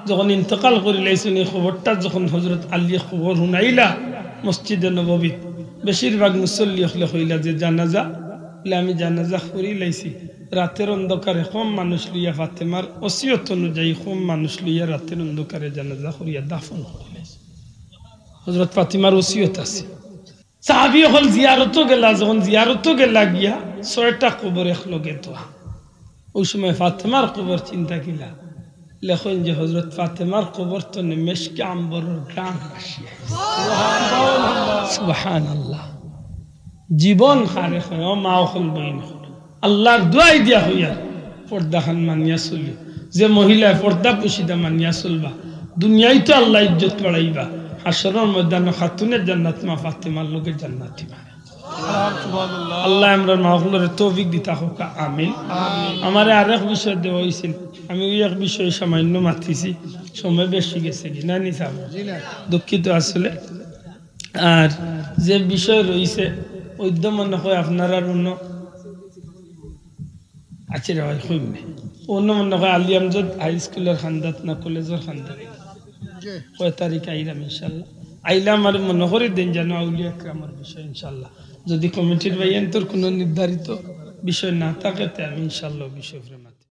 যখন ইন্তকাল করে লাইছেন এই খবরটা যখন হযরত আলী খবর শুনাইলা মসজিদে নববী বেশিরভাগ মুসল্লি হলে হইলা যে জানাজা বলে আমি জানাজা করি লাইছি রাতের অন্ধকারে কম মানুষ লইয়া ফাতেমার ওসিয়ত অনুযায়ী কম মানুষ লইয়া রাতের অন্ধকারে জানাজা করিয়া দাফন করে লাইছি হযরত ফাতিমার ওসিয়ত আছে সাহাবী হল জিয়ারতও গেলা যখন জিয়ারতও গেলা গিয়া 6টা কবর একলগে তো ওই সময় ফাতেমার কবর চিন্তা কিলা লেখেন যে হযরত ফাতেমার কবর তো মেশকে আম্বরের গ্রাম আসিয়া সুবহানাল্লাহ জীবন খারে হয় মা হল বইন আল্লাহর দোয়াই দিয়া হইয়া পর্দা খান মানিয়া চলি যে মহিলা পর্দা পুশিদা মানিয়া চলবা দুনিয়ায় তো আল্লাহ ইজ্জত বাড়াইবা হাসরের ময়দানে খাতুনের জান্নাত মা ফাতেমার লগে জান্নাতি বানায় আল্লাহ আমরা মাহফুলের তৌফিক দিতা হোক আমিন আমার আরেক বিষয় দেওয়া হয়েছিল আমি ওই এক বিষয়ে সামান্য মাতিছি সময় বেশি গেছে কি না নিসাম দুঃখিত আসলে আর যে বিষয় রয়েছে ওইদ্য মনে হয় আপনারা অন্য আছে রে ভাই হইব না অন্য মনে হয় আলী আমজদ হাই স্কুলের খান্দাত না কলেজের খান্দাত কয় তারিখ আইলাম ইনশাল্লাহ আইলাম আর মনে করে দিন যেন আউলিয়া একরামের বিষয় ইনশাল্লাহ যদি কমিটির ভাইয়ের তোর কোনো নির্ধারিত বিষয় না থাকে আমি ইনশাল্লাহ বিষয়